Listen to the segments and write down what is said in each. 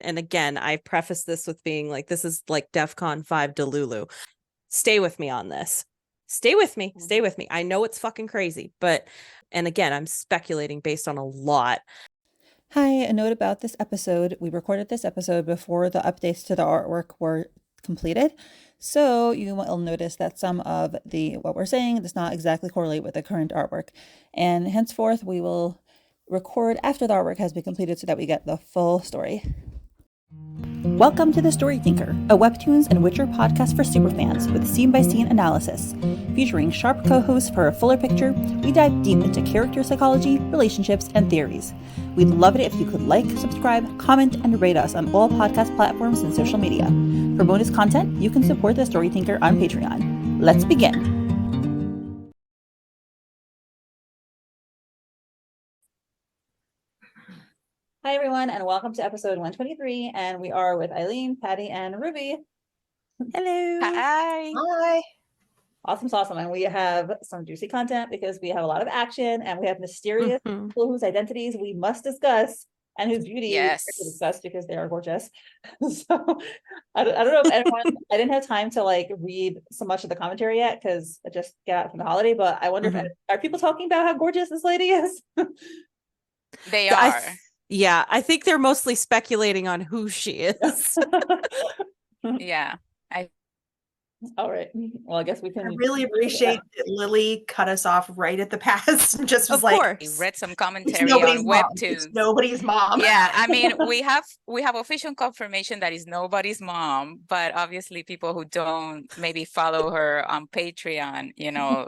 and again, I preface this with being like, this is like DEFCON 5 Delulu. Stay with me on this. Stay with me. Stay with me. I know it's fucking crazy, but, and again, I'm speculating based on a lot. Hi, a note about this episode. We recorded this episode before the updates to the artwork were completed. So you will notice that some of what we're saying does not exactly correlate with the current artwork. And henceforth, we will record after the artwork has been completed so that we get the full story. Welcome to The Story Thinker, a Webtoons and Witcher podcast for superfans with scene-by-scene analysis. Featuring sharp co-hosts for a fuller picture, we dive deep into character psychology, relationships, and theories. We'd love it if you could like, subscribe, comment, and rate us on all podcast platforms and social media. For bonus content, you can support The Story Thinker on Patreon. Let's begin. Hi, everyone, and welcome to episode 123. And we are with Aileen, Patty, and Ruby. Hello. Hi. Hi. Awesome. And we have some juicy content because we have a lot of action and we have mysterious people whose identities we must discuss and whose beauty we have to discuss because they are gorgeous. So I don't know if everyone, I didn't have time to like read so much of the commentary yet because I just got out from the holiday, but I wonder if are people talking about how gorgeous this lady is? They are. Yeah, I think they're mostly speculating on who she is. Yeah. All right. Well, I guess we can. I really appreciate that Lily cut us off right at the pass and just was Of like, course. We read some commentary on Webtoons. It's nobody's mom. Yeah, I mean, we have official confirmation that is nobody's mom, but obviously people who don't maybe follow her on Patreon, you know,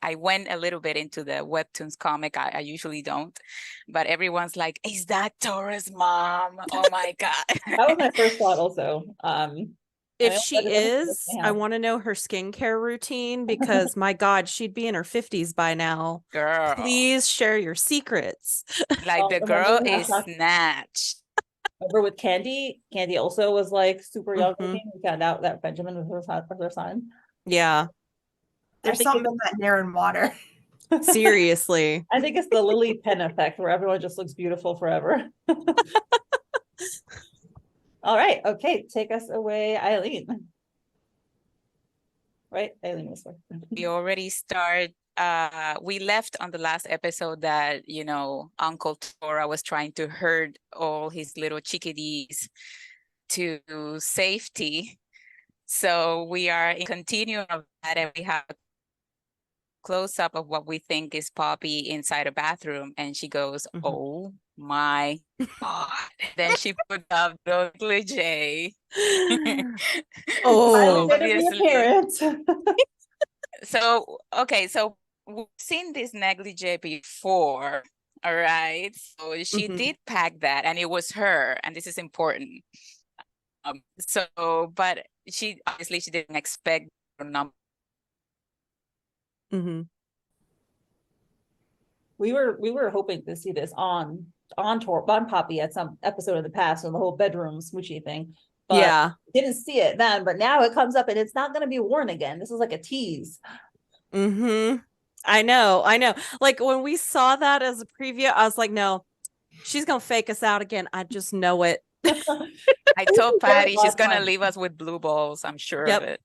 I went a little bit into the Webtoons comic. I usually don't, but everyone's like, is that Tora's mom? Oh my God. That was my first thought also. If she is, I want to know her skincare routine because my God, she'd be in her 50s by now. Girl. Please share your secrets. Like the girl is snatched. Remember with Candy also was like super young. We found out that Benjamin was her son. Yeah. There's something in that air and water. Seriously. I think it's the Lily Pen effect where everyone just looks beautiful forever. All right. Okay. Take us away, Aileen. Right? Aileen was first. We already we left on the last episode that, you know, Uncle Tora was trying to herd all his little chickadees to safety. So we are in continuum of that, and we have a close-up of what we think is Poppy inside a bathroom, and she goes, oh my God. Then she put up the negligee. Obviously. So we've seen this negligee before, all right? So she did pack that, and it was her, and this is important. But she didn't expect the number. We were hoping to see this on Poppy at some episode of the past on the whole bedroom smoochy thing. But yeah, didn't see it then, but now it comes up and it's not going to be worn again. This is like a tease. I know. Like when we saw that as a preview, I was like, no, she's gonna fake us out again. I just know it. I told Patty she's gonna leave us with blue balls. I'm sure of it.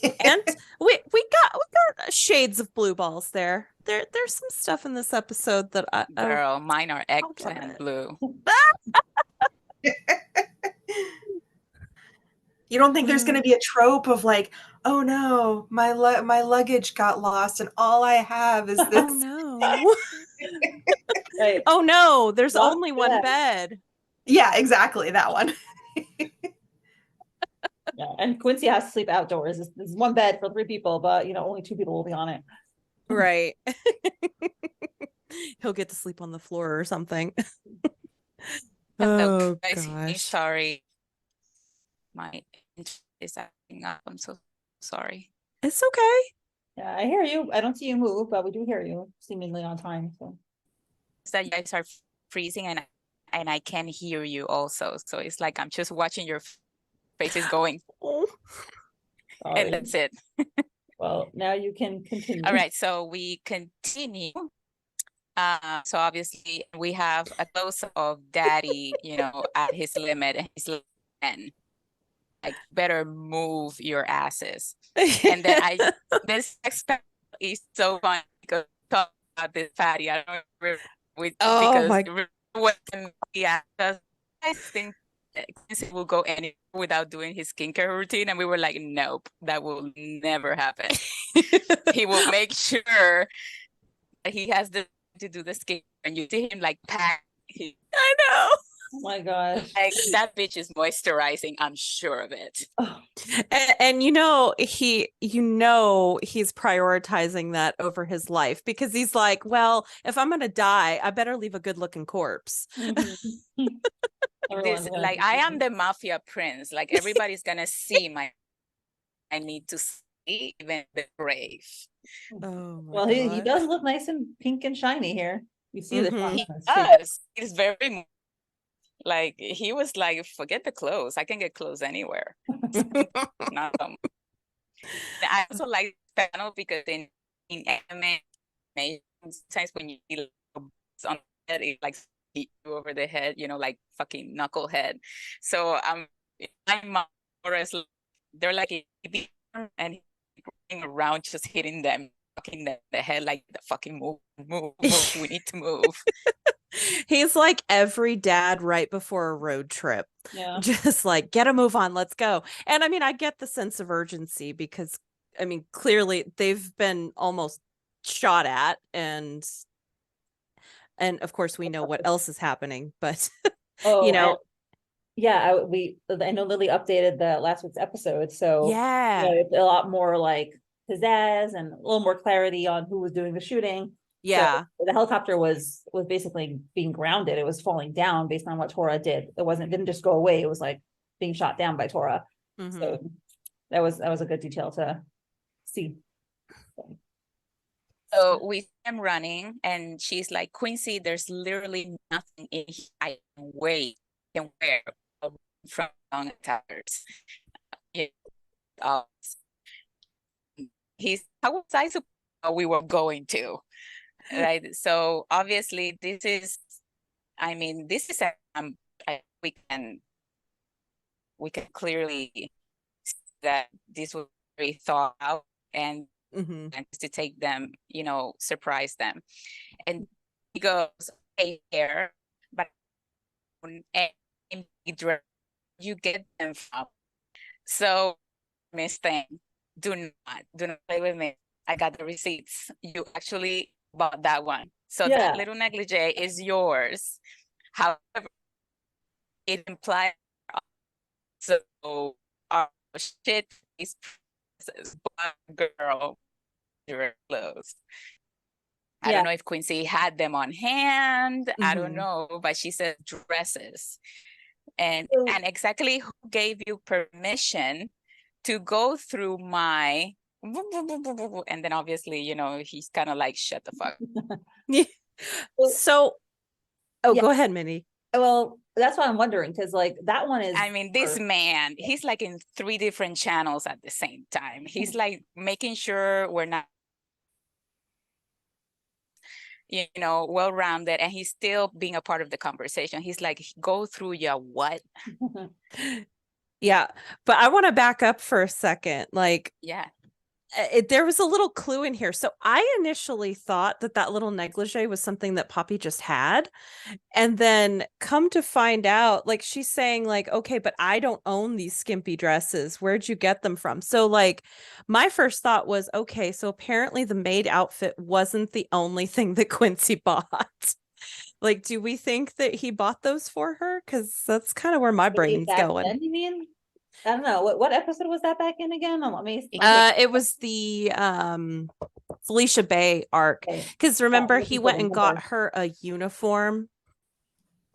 And we got shades of blue balls there. There's some stuff in this episode that girl, mine are eggplant blue. You don't think there's going to be a trope of like, oh no, my luggage got lost and all I have is this. Oh no. Right. Oh no, there's only one bed. Yeah, exactly, that one. Yeah, and Quincey has to sleep outdoors. There's one bed for 3 people, but you know, only 2 people will be on it. Right. He'll get to sleep on the floor or something. Oh gosh. Sorry. My internet is acting up. I'm so sorry. It's okay. Yeah, I hear you. I don't see you move, but we do hear you seemingly on time. So that you guys are freezing and I can hear you also. So it's like I'm just watching your faces going. And that's it. Well, now you can continue. All right, so we continue. So obviously we have a close of daddy, at his limit, and he's like, "Men, like, better move your asses." And then this next part is so funny because we talk about this fatty. I don't remember Oh because my- when I think Quincey will go anywhere without doing his skincare routine, and we were like, nope, that will never happen. He will make sure that he has to do the skincare, and you see him like pack. I know. Oh my gosh. Like, that bitch is moisturizing, I'm sure of it. Oh, And he's prioritizing that over his life, because he's like, well, if I'm gonna die, I better leave a good looking corpse. This, like, I am the mafia prince. Like, everybody's gonna see I need to see even the grave. Oh my well, he God. does look nice and pink and shiny here. You see the Mhm. He contrast. does. He's very, like, he was like, forget the clothes. I can get clothes anywhere. Not I also like panel because in anime, sometimes when you see on the head, it like hit you over the head, like fucking knucklehead. So I'm more or less, they're like and he's going around just hitting them, fucking the head, like, the fucking move, we need to move. He's like every dad right before a road trip. Yeah. Just like, get a move on, let's go. And I mean, I get the sense of urgency because, I mean, clearly they've been almost shot at, and of course we know what else is happening, but Oh, you know, and yeah, I know Lily updated the last week's episode, so yeah, it's a lot more like pizzazz and a little more clarity on who was doing the shooting. yeah. So the helicopter was basically being grounded. It was falling down based on what Tora did. Didn't just go away. It was like being shot down by Tora. Mhm. So that was a good detail to see. So we am running, and she's like, Quincey, there's literally nothing in here I can wear from long attackers. How was I supposed to know we were going to? Right. So obviously this is we can clearly see that this was very thought out, and Mhm. to take them, surprise them. And he goes, hey, here, but you get them from. So, Miss Thing, do not play with me. I got the receipts. You actually bought that one. So Yeah. that little negligee is yours. However, it implies, so our shit is black girl clothes. I don't know if Quincey had them on hand. I don't know, but she said dresses. And exactly who gave you permission to go through my, and then obviously, he's kind of like, shut the fuck. Yeah. So, Yeah. Go ahead, Minnie. Well, that's what I'm wondering, because like that one is. I mean, this man, he's like in 3 different channels at the same time. He's like making sure we're not, well-rounded, and he's still being a part of the conversation. He's like, go through your what? Yeah, but I want to back up for a second. Like, yeah, there was a little clue in here. So I initially thought that little negligee was something that Poppy just had. And then come to find out, like, she's saying, like, okay, but I don't own these skimpy dresses. Where'd you get them from? So, like, my first thought was, okay, so apparently the maid outfit wasn't the only thing that Quincey bought. Like, do we think that he bought those for her? Because that's kind of where my brain's going. Then, you mean? I don't know. What episode was that back in again? Let me. It was the Felicia Bay arc. Because remember, he went and got her a uniform.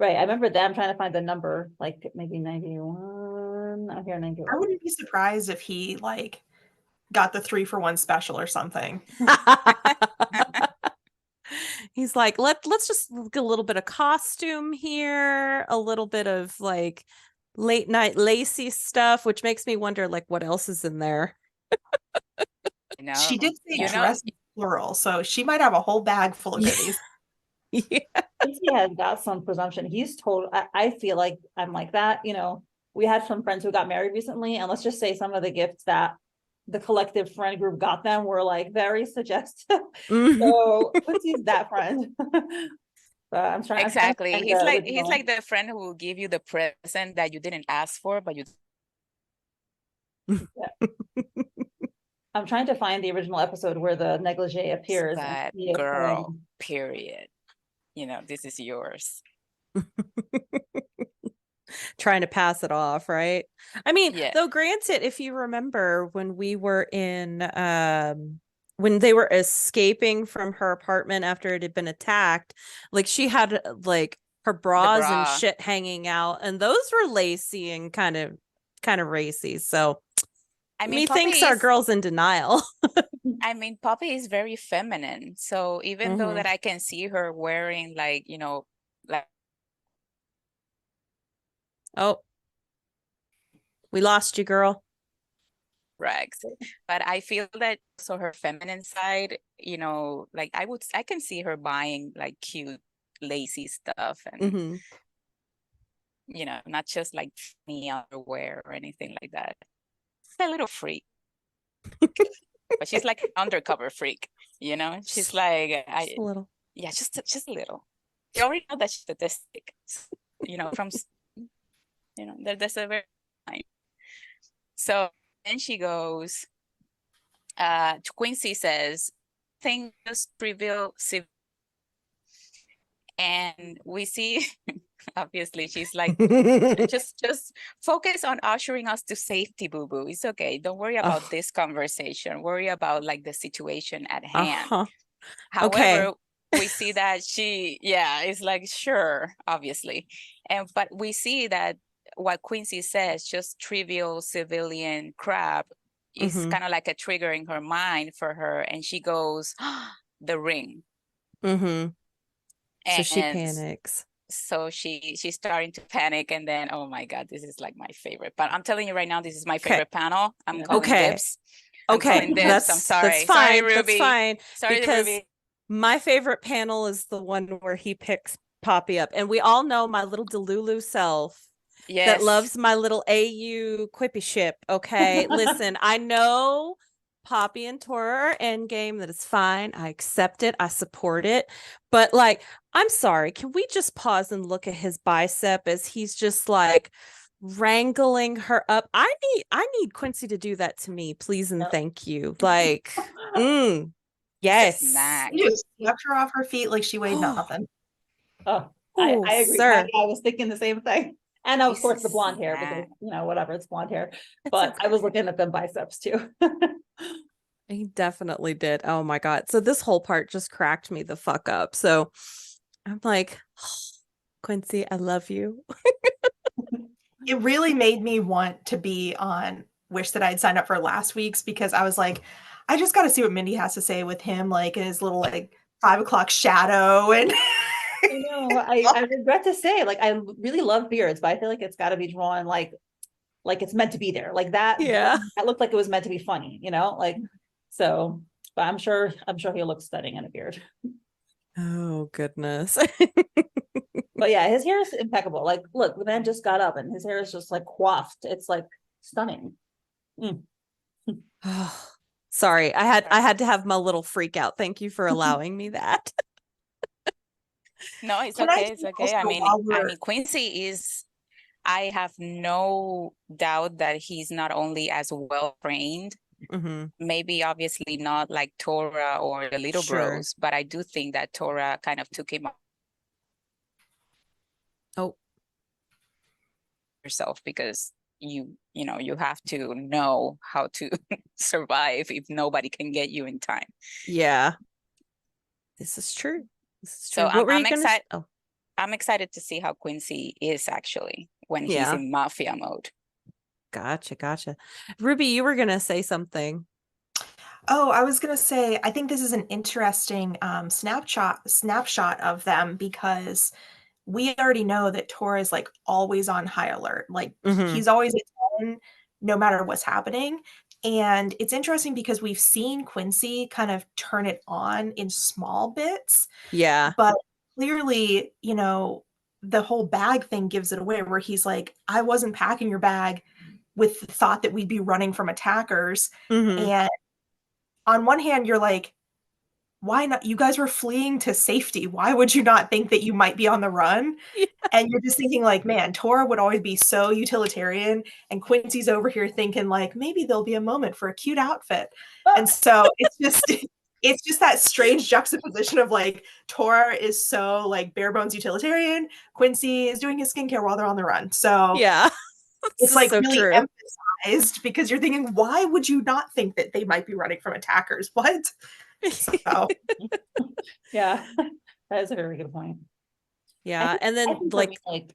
Right. I remember them trying to find the number, like maybe 91. I hear 91. I wouldn't be surprised if he like got the 3-for-1 special or something. He's like, let's just get a little bit of costume here, a little bit of like late night lacy stuff, which makes me wonder, like, what else is in there. She did say dress plural, so she might have a whole bag full of goodies. Yeah. Quincy has got some presumption. He's told, I feel like I'm like that. You know, we had some friends who got married recently, and let's just say some of the gifts that the collective friend group got them were like very suggestive. So Quincy's that friend. But I'm trying to Exactly. find He's the like original. the friend who will give you the present that you didn't ask for, but you I'm trying to find the original episode where the negligee appears and that see if girl, period. You know, this is yours. Trying to pass it off, right? I mean, Yeah. though granted, if you remember when we were in when they were escaping from her apartment after it had been attacked, like she had like her bras and bra. shit hanging out, and those were lacy and kind of racy. So I mean, methinks our girl's in denial. I mean, Poppy is very feminine. So even though Mhm. that I can see her wearing like, you know, like Oh, we lost you, girl. rags, but I feel that so her feminine side, you know, like I can see her buying like cute, lacy stuff and, Mhm. you know, not just like funny underwear or anything like that. She's a little freak, but she's like an undercover freak, you know? She's like, Just a little. yeah, just a little. You already know that she's statistic, you know, from, you know, there's a very fine. So then she goes, Quincy says, thing just trivial, and we see, obviously, she's like, just focus on ushering us to safety, boo-boo. It's okay. Don't worry about this conversation. Worry about like the situation at hand. However, Okay. we see that she, yeah, it's like, sure, obviously. But we see that what Quincy says, just trivial civilian crap, is kind of like a trigger in her mind for her. And she goes, the ring. So she And panics. so she's starting to panic, and then, oh my God, this is like my favorite. But I'm telling you right now, this is my favorite panel. I'm calling dibs. I'm calling dibs. I'm sorry. That's fine. Sorry, Ruby. That's fine. Sorry, because Ruby. My favorite panel is the one where he picks Poppy up, and we all know my little Delulu self that loves my little AU quippy ship. Okay, listen, I know Poppy and Tora are endgame. That is fine. I accept it. I support it. But like, I'm sorry. Can we just pause and look at his bicep as he's just like wrangling her up? I need Quincy to do that to me, please and thank you. Like, yes. You just swept her off her feet like she weighed nothing. Oh, I agree. Sir. I was thinking the same thing. And of course the blonde hair, because you know, whatever, it's blonde hair. But I was looking at them biceps too. He definitely did. Oh my God. So this whole part just cracked me the fuck up. So I'm like, oh, Quincy, I love you. It really made me want to be on Wish that I'd signed up for last week's, because I was like, I just got to see what Mindy has to say with him, like in his little like 5 o'clock shadow. And I know, I regret to say, like, I really love beards, but I feel like it's got to be drawn like it's meant to be there, like that. Yeah, that looked like it was meant to be funny, you know, like, so. But I'm sure he'll look stunning in a beard. Oh goodness. But yeah, his hair is impeccable. Like, look, the man just got up and his hair is just like coiffed. It's like stunning. Oh, sorry, I had to have my little freak out. Thank you for allowing me that. No, it's okay. It's okay. I mean, Quincy is, I have no doubt that he's not only as well trained, maybe obviously not like Tora or the little bros, but I do think that Tora kind of took him yourself, because you know, you have to know how to survive if nobody can get you in time. Yeah, this is true. So I'm excited. I'm excited to see how Quincy is actually when he's in mafia mode. Gotcha. Ruby, you were gonna say something. Oh, I was gonna say, I think this is an interesting snapshot of them, because we already know that Tora is like always on high alert. Like he's always at 10, no matter what's happening. And it's interesting because we've seen Quincy kind of turn it on in small bits. Yeah. But clearly, the whole bag thing gives it away, where he's like, I wasn't packing your bag with the thought that we'd be running from attackers. Mm-hmm. And on one hand, you're like, why not? You guys were fleeing to safety. Why would you not think that you might be on the run? Yeah. And you're just thinking like, man, Tora would always be so utilitarian, and Quincy's over here thinking like, maybe there'll be a moment for a cute outfit. And so it's just that strange juxtaposition of like, Tora is so like bare bones utilitarian, Quincy is doing his skincare while they're on the run. So Yeah. it's like so really true. emphasized, because you're thinking, why would you not think that they might be running from attackers? What? So Yeah, that is a very good point. Yeah. And I then think like, for me,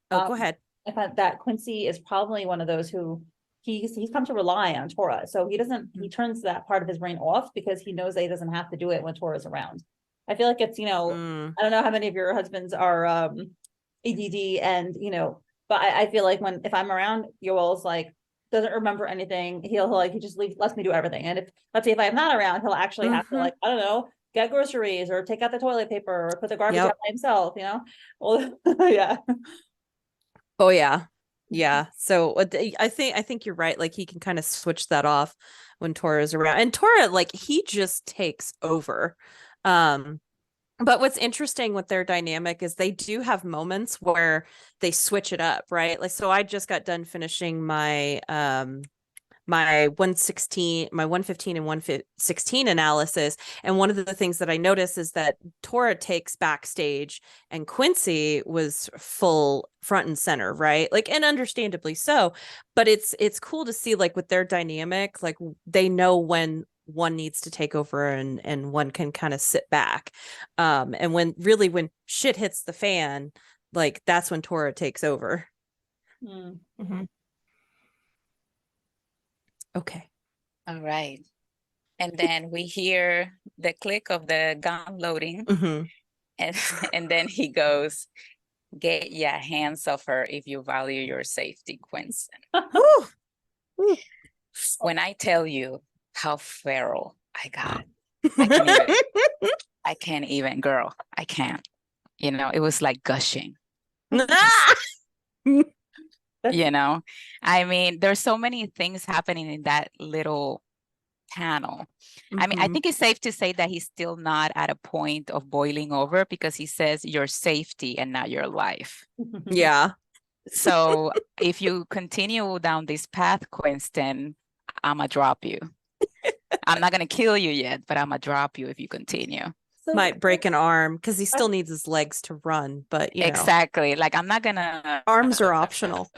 go ahead. I thought that Quincy is probably one of those who he's come to rely on Tora. So he turns that part of his brain off because he knows that he doesn't have to do it when Tora's around. I feel like it's, I don't know how many of your husbands are ADD and, but I feel like if I'm around, Yoel's like, doesn't remember anything. He just lets me do everything. And let's say if I'm not around, he'll actually have to I don't know, get groceries or take out the toilet paper or put the garbage out by himself, Well, yeah. Oh yeah. Yeah. So I think you're right. Like he can kind of switch that off when Tora's around. And Tora, like he just takes over. But what's interesting with their dynamic is they do have moments where they switch it up, right? Like, so I just got done finishing my my 115 and 116 analysis. And one of the things that I noticed is that Tora takes backstage and Quincy was full front and center, right? Like, and understandably so, but it's cool to see like with their dynamic, like they know when one needs to take over and one can kind of sit back. And when shit hits the fan, like that's when Tora takes over. mm-hmm. Okay. All right. And then we hear the click of the gun loading. And then he goes, get your hands off her if you value your safety, Quincess. When I tell you how feral I got, I can't even, girl, I can't. It was like gushing. I mean, there's so many things happening in that little panel. I mean, I think it's safe to say that he's still not at a point of boiling over because he says your safety and not your life. Yeah. So if you continue down this path, Quincess, I'm gonna drop you. I'm not gonna kill you yet, but I'm gonna drop you if you continue. Might break an arm because he still needs his legs to run, but exactly. Like I'm not gonna. Arms are optional.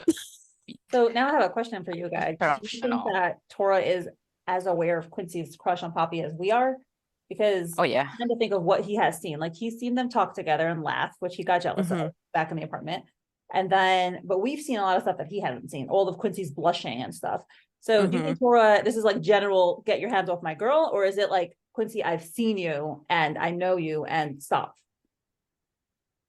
So now I have a question for you guys. Do you think that Tora is as aware of Quincy's crush on Poppy as we are? Because I'm trying to think of what he has seen. Like he's seen them talk together and laugh, which he got jealous of back in the apartment. And then, but we've seen a lot of stuff that he hadn't seen, all of Quincy's blushing and stuff. So do you think Tora, this is like general, get your hands off my girl, or is it like, Quincy, I've seen you and I know you and stop?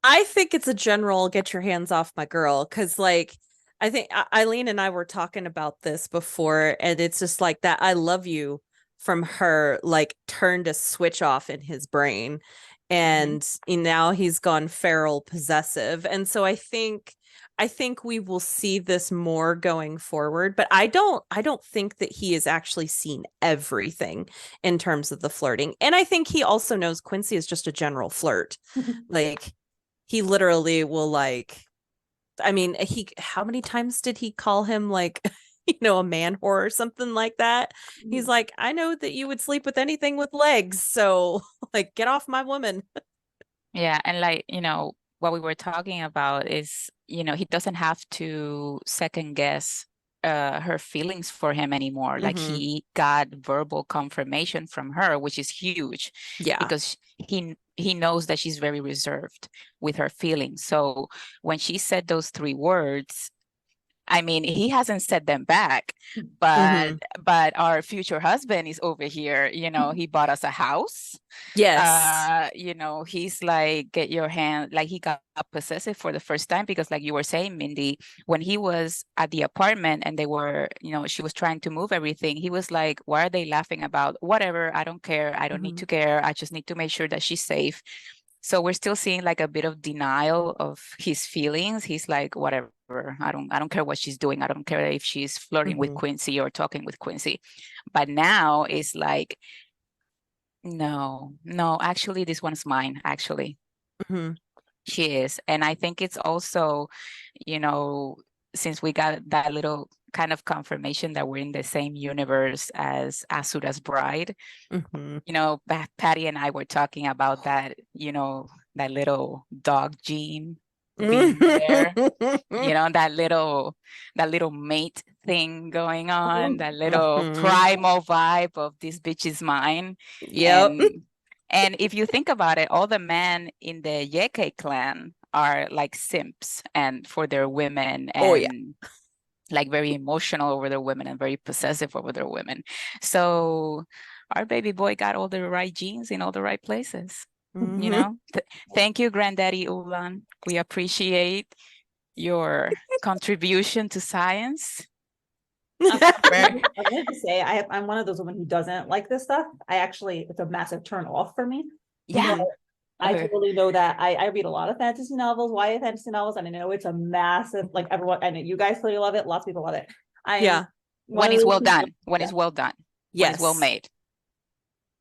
I think it's a general get your hands off my girl, because like I think Aileen and I were talking about this before, and it's just like that I love you from her like turned a switch off in his brain, and now he's gone feral possessive. And so I think we will see this more going forward, but I don't think that he has actually seen everything in terms of the flirting. And I think he also knows Quincy is just a general flirt. Like he literally will like, I mean, how many times did he call him like, a man whore or something like that? He's like, I know that you would sleep with anything with legs. So like, get off my woman. Yeah. And like, what we were talking about is, he doesn't have to second guess her feelings for him anymore. Like he got verbal confirmation from her, which is huge. Yeah. Because he knows that she's very reserved with her feelings. So when she said those 3 words, I mean, he hasn't said them back, but our future husband is over here. He bought us a house. Yes. He's like, get your hand, like he got possessive for the first time because like you were saying, Mindy, when he was at the apartment and they were, she was trying to move everything, he was like, why are they laughing about? Whatever, I don't care. I don't need to care. I just need to make sure that she's safe. So we're still seeing like a bit of denial of his feelings. He's like, whatever, I don't care what she's doing. I don't care if she's flirting with Quincey or talking with Quincey. But now it's like, no, actually, this one's mine, actually. She is. And I think it's also, since we got that little kind of confirmation that we're in the same universe as Asura's bride, Patty and I were talking about that, that little dog gene being there, that little mate thing going on, that little primal vibe of this bitch is mine. And if you think about it, all the men in the Yeke clan are like simps and for their women, and like very emotional over their women and very possessive over their women. So our baby boy got all the right genes in all the right places. Thank you, Granddaddy Ulan. We appreciate your contribution to science. I wanted to say I'm one of those women who doesn't like this stuff. It's a massive turn off for me. Yeah. I totally know that. I read a lot of fantasy novels, YA fantasy novels, and I know it's a massive, like everyone, I know you guys clearly love it. Lots of people love it. When it's well done. When it's well done. When it's well made.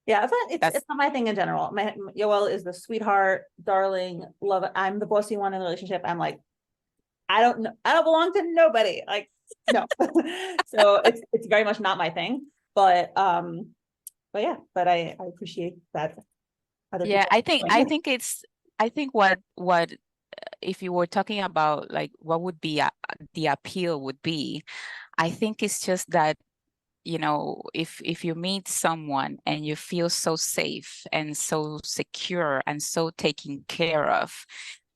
Yeah, but it's not my thing in general. Yoel is the sweetheart, darling, love it. I'm the bossy one in the relationship. I'm like, I don't belong to nobody. Like, no. So it's very much not my thing. But I appreciate that. I think what if you were talking about like what would be the appeal would be, I think it's just that, if you meet someone and you feel so safe and so secure and so taken care of,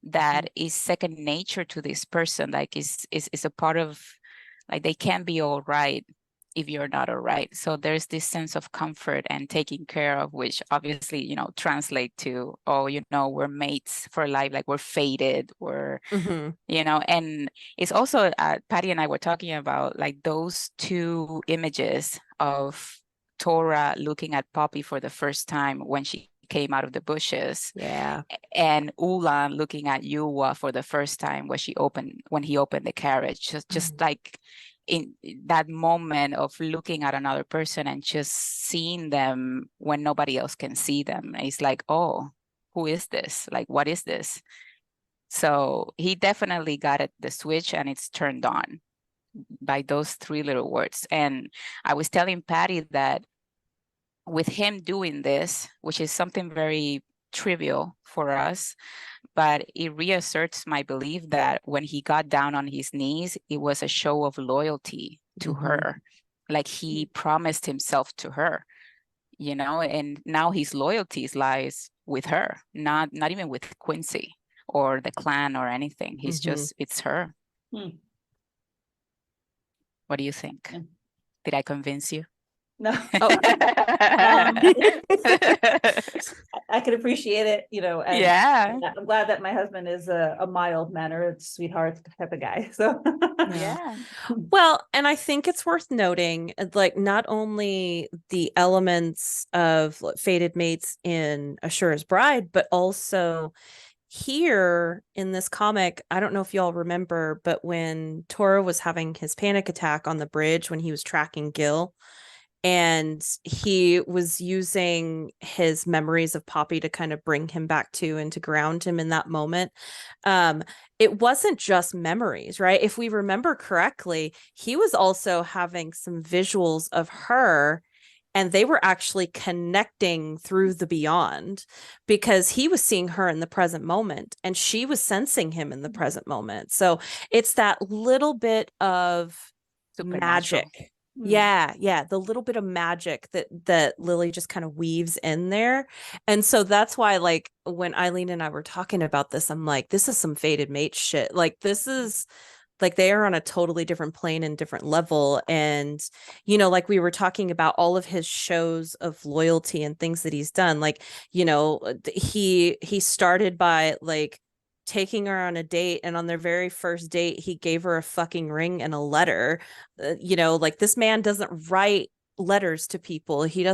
that is second nature to this person, like is a part of, like, they can be all right if you're not all right. So there's this sense of comfort and taking care of, which obviously, translate to, we're mates for life, like we're fated, or, and it's also, Patty and I were talking about like those two images of Tora looking at Poppy for the first time when she came out of the bushes, and Ulan looking at Yuwa for the first time when he opened the carriage, just like in that moment of looking at another person and just seeing them when nobody else can see them. It's like, oh, who is this? Like, what is this? So he definitely got the switch, and it's turned on by those three little words. And I was telling Patty that with him doing this, which is something very trivial for us, but it reasserts my belief that when he got down on his knees, it was a show of loyalty to her. Like he promised himself to her, and now his loyalty lies with her, not even with Quincey or the clan or anything. He's just, it's her. What do you think? Did I convince you? No. I could appreciate it, and I'm glad that my husband is a mild-mannered sweetheart type of guy. So well, and I think it's worth noting, like, not only the elements of fated mates in Ashura's Bride, but also here in this comic, I don't know if y'all remember, but when Tora was having his panic attack on the bridge when he was tracking Gil, and he was using his memories of Poppy to kind of bring him back to and to ground him in that moment. It wasn't just memories, right? If we remember correctly, he was also having some visuals of her, and they were actually connecting through the beyond, because he was seeing her in the present moment and she was sensing him in the present moment. So it's that little bit of magic. The little bit of magic that Lily just kind of weaves in there. And so that's why, like, when Aileen and I were talking about this, I'm like, this is some fated mate shit. Like, this is like, they are on a totally different plane and different level. And, like we were talking about all of his shows of loyalty and things that he's done. Like, he started by like taking her on a date, and on their very first date he gave her a fucking ring and a letter. Like, this man doesn't write letters to people. He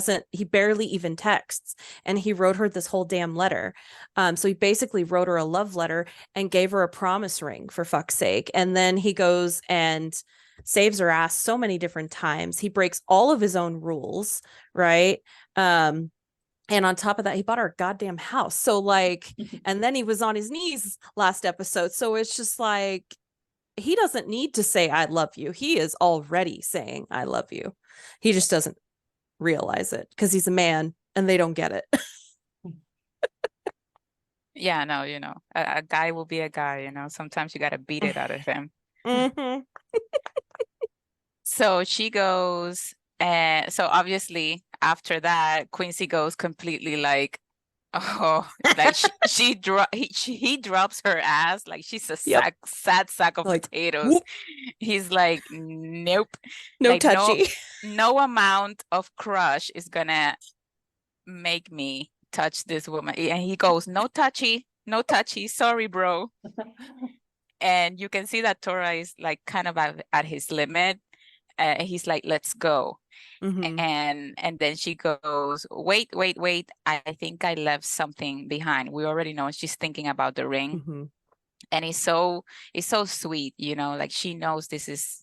barely even texts. And he wrote her this whole damn letter. So he basically wrote her a love letter and gave her a promise ring, for fuck's sake. And then he goes and saves her ass so many different times. He breaks all of his own rules, right? And on top of that, he bought her a goddamn house. So like, and then he was on his knees last episode. So it's just like, he doesn't need to say, I love you. He is already saying, I love you. He just doesn't realize it because he's a man and they don't get it. Yeah, no, a guy will be a guy, sometimes you got to beat it out of him. Mm-hmm. So she goes, and so obviously after that, Quincy goes completely like, oh, like he drops her ass like she's a sad sack of potatoes. Whoop. He's like, nope, no like, touchy. No amount of crush is gonna make me touch this woman. And he goes, no touchy, sorry, bro. And you can see that Tora is like kind of at his limit. He's like, let's go. Mm-hmm. And then she goes, wait, I think I left something behind. We already know she's thinking about the ring. Mm-hmm. And it's so sweet, like she knows this is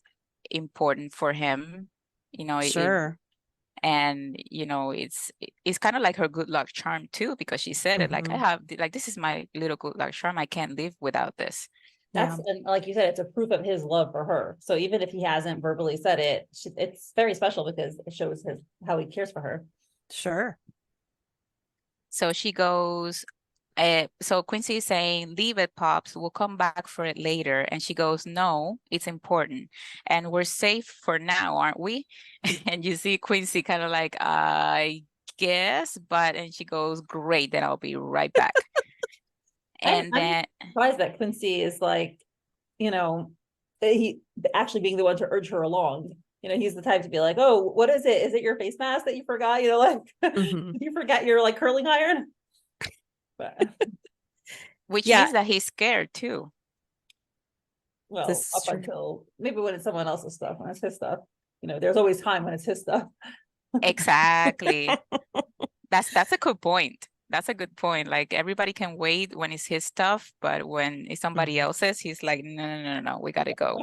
important for him, sure. And it's kind of like her good luck charm too, because she said it like, I have, like, this is my little good luck charm, I can't live without this. That's, and like you said, it's a proof of his love for her. So even if he hasn't verbally said it, it's very special because it shows how he cares for her. Sure. So she goes, so Quincy is saying, leave it, Pops, we'll come back for it later. And she goes, no, it's important. And we're safe for now, aren't we? And you see Quincy kind of like, I guess, and she goes, great, then I'll be right back. And then I'm surprised that Quincy is like, he actually being the one to urge her along. He's the type to be like, oh, what is it? Is it your face mask that you forgot? You forgot your like curling iron. Which means that he's scared too. Well, up until maybe when it's someone else's stuff, when it's his stuff. There's always time when it's his stuff. Exactly. That's a good point. That's a good point. Like everybody can wait when it's his stuff, but when it's somebody else's, he's like, no, we gotta go.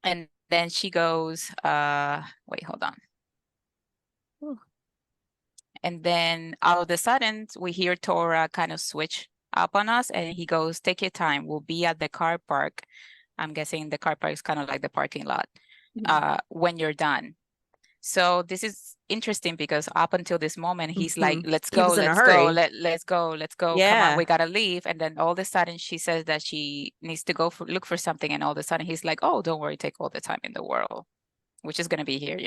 And then she goes, wait, hold on. And then all of a sudden we hear Tora kind of switch up on us and he goes, take your time. We'll be at the car park. I'm guessing the car park is kind of like the parking lot when you're done. So this is interesting because up until this moment, he's like, let's go, let's go. Yeah. Come on, we gotta leave. And then all of a sudden she says that she needs to go look for something. And all of a sudden he's like, oh, don't worry, take all the time in the world, which is gonna be here,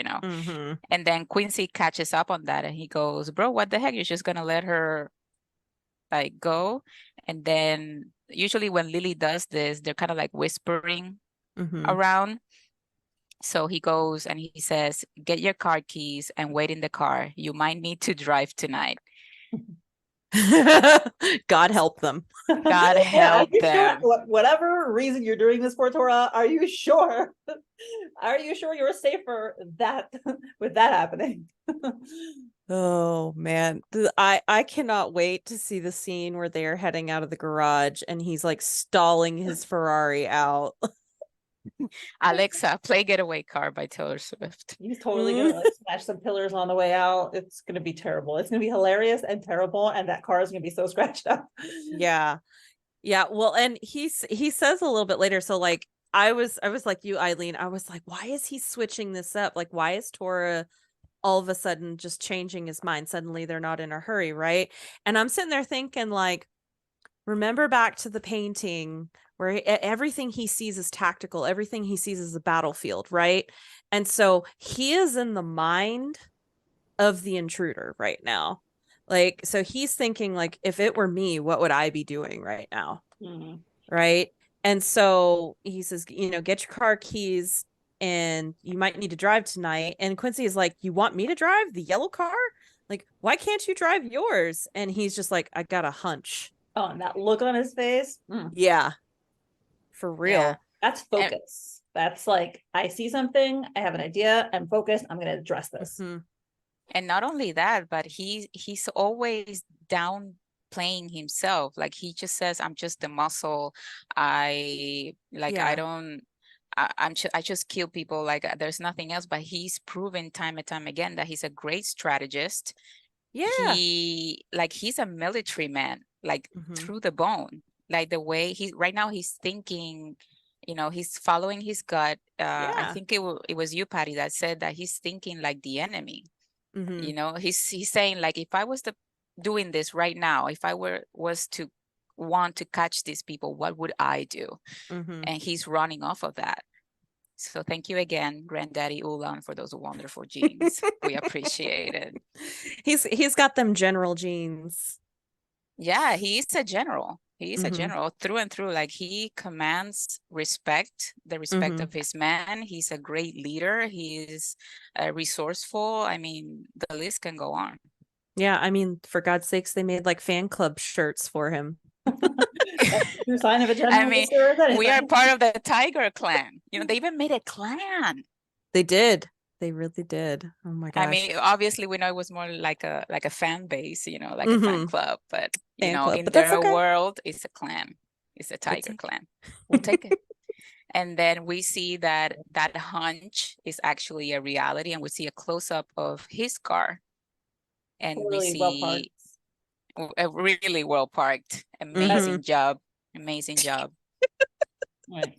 And then Quincy catches up on that and he goes, bro, what the heck? You're just gonna let her like go? And then usually when Lily does this, they're kind of like whispering around. So he goes and he says, get your car keys and wait in the car. You might need to drive tonight. God help them. God help them. Sure, whatever reason you're doing this for, Tora, are you sure? Are you sure you're safer with that happening? Oh man, I cannot wait to see the scene where they are heading out of the garage and he's like stalling his Ferrari out. Alexa, play Getaway Car by Taylor Swift. He's totally gonna like smash some pillars on the way out. It's gonna be terrible. It's gonna be hilarious and terrible, and that car is gonna be so scratched up. Yeah. Well, and he says a little bit later. So like I was like you, Aileen. I was like, why is he switching this up? Like, why is Tora all of a sudden just changing his mind? Suddenly they're not in a hurry, right? And I'm sitting there thinking, like, remember back to the painting where everything he sees is tactical, everything he sees is a battlefield, right? And so he is in the mind of the intruder right now. Like, so he's thinking like, if it were me, what would I be doing right now? Right? And so he says, get your car keys and you might need to drive tonight. And Quincy is like, you want me to drive the yellow car? Like, why can't you drive yours? And he's just like, I got a hunch. Oh, and that look on his face. Yeah. For real. Yeah, that's focus. That's like, I see something, I have an idea, I'm focused, I'm going to address this. And not only that, but he's always downplaying himself. Like he just says, I'm just a muscle. I just kill people. Like there's nothing else. But he's proven time and time again that he's a great strategist. Yeah. He's a military man, like through the bone. Like the way right now he's thinking, he's following his gut. I think it was you, Patty, that said that he's thinking like the enemy. He's saying, like, if I was doing this right now, if I was to want to catch these people, what would I do? And he's running off of that. So thank you again, Granddaddy Ulan, for those wonderful genes. We appreciate it. He's got them general genes. Yeah, he's a general. He's a general through and through. Like he commands respect, the respect of his men. He's a great leader. He's resourceful. I mean, the list can go on. Yeah, I mean, for God's sakes, they made like fan club shirts for him. True sign of a general. I mean, we are part of the Tiger Clan. They even made a clan. They did. They really did. Oh my gosh. I mean, obviously we know it was more like a fan base, like a fan club, but in their world, it's a clan. It's a Tiger Clan. We'll take it. And then we see that hunch is actually a reality, and we see a close-up of his car. And really we see a really well parked. Amazing job. Amazing job.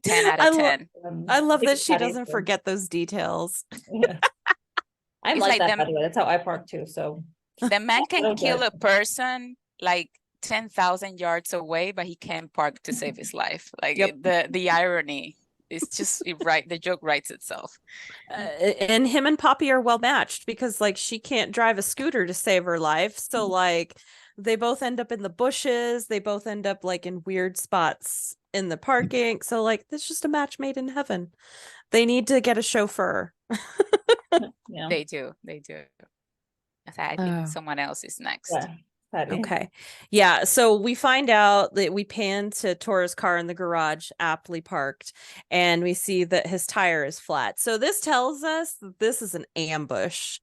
10 out of 10. I love that she doesn't forget those details. Yeah. I'm like that, by the way. That's how I park too. So the man can kill a person like 10,000 yards away, but he can't park to save his life. Like the irony is just right. The joke writes itself. And him and Poppy are well matched because like she can't drive a scooter to save her life. So like they both end up in the bushes. They both end up like in weird spots in the parking. So like it's just a match made in heaven. They need to get a chauffeur. Yeah. They do. I think someone else is next. Yeah. Okay. Yeah. So we find out that we pan to Tora's car in the garage, aptly parked, and we see that his tire is flat. So this tells us that this is an ambush,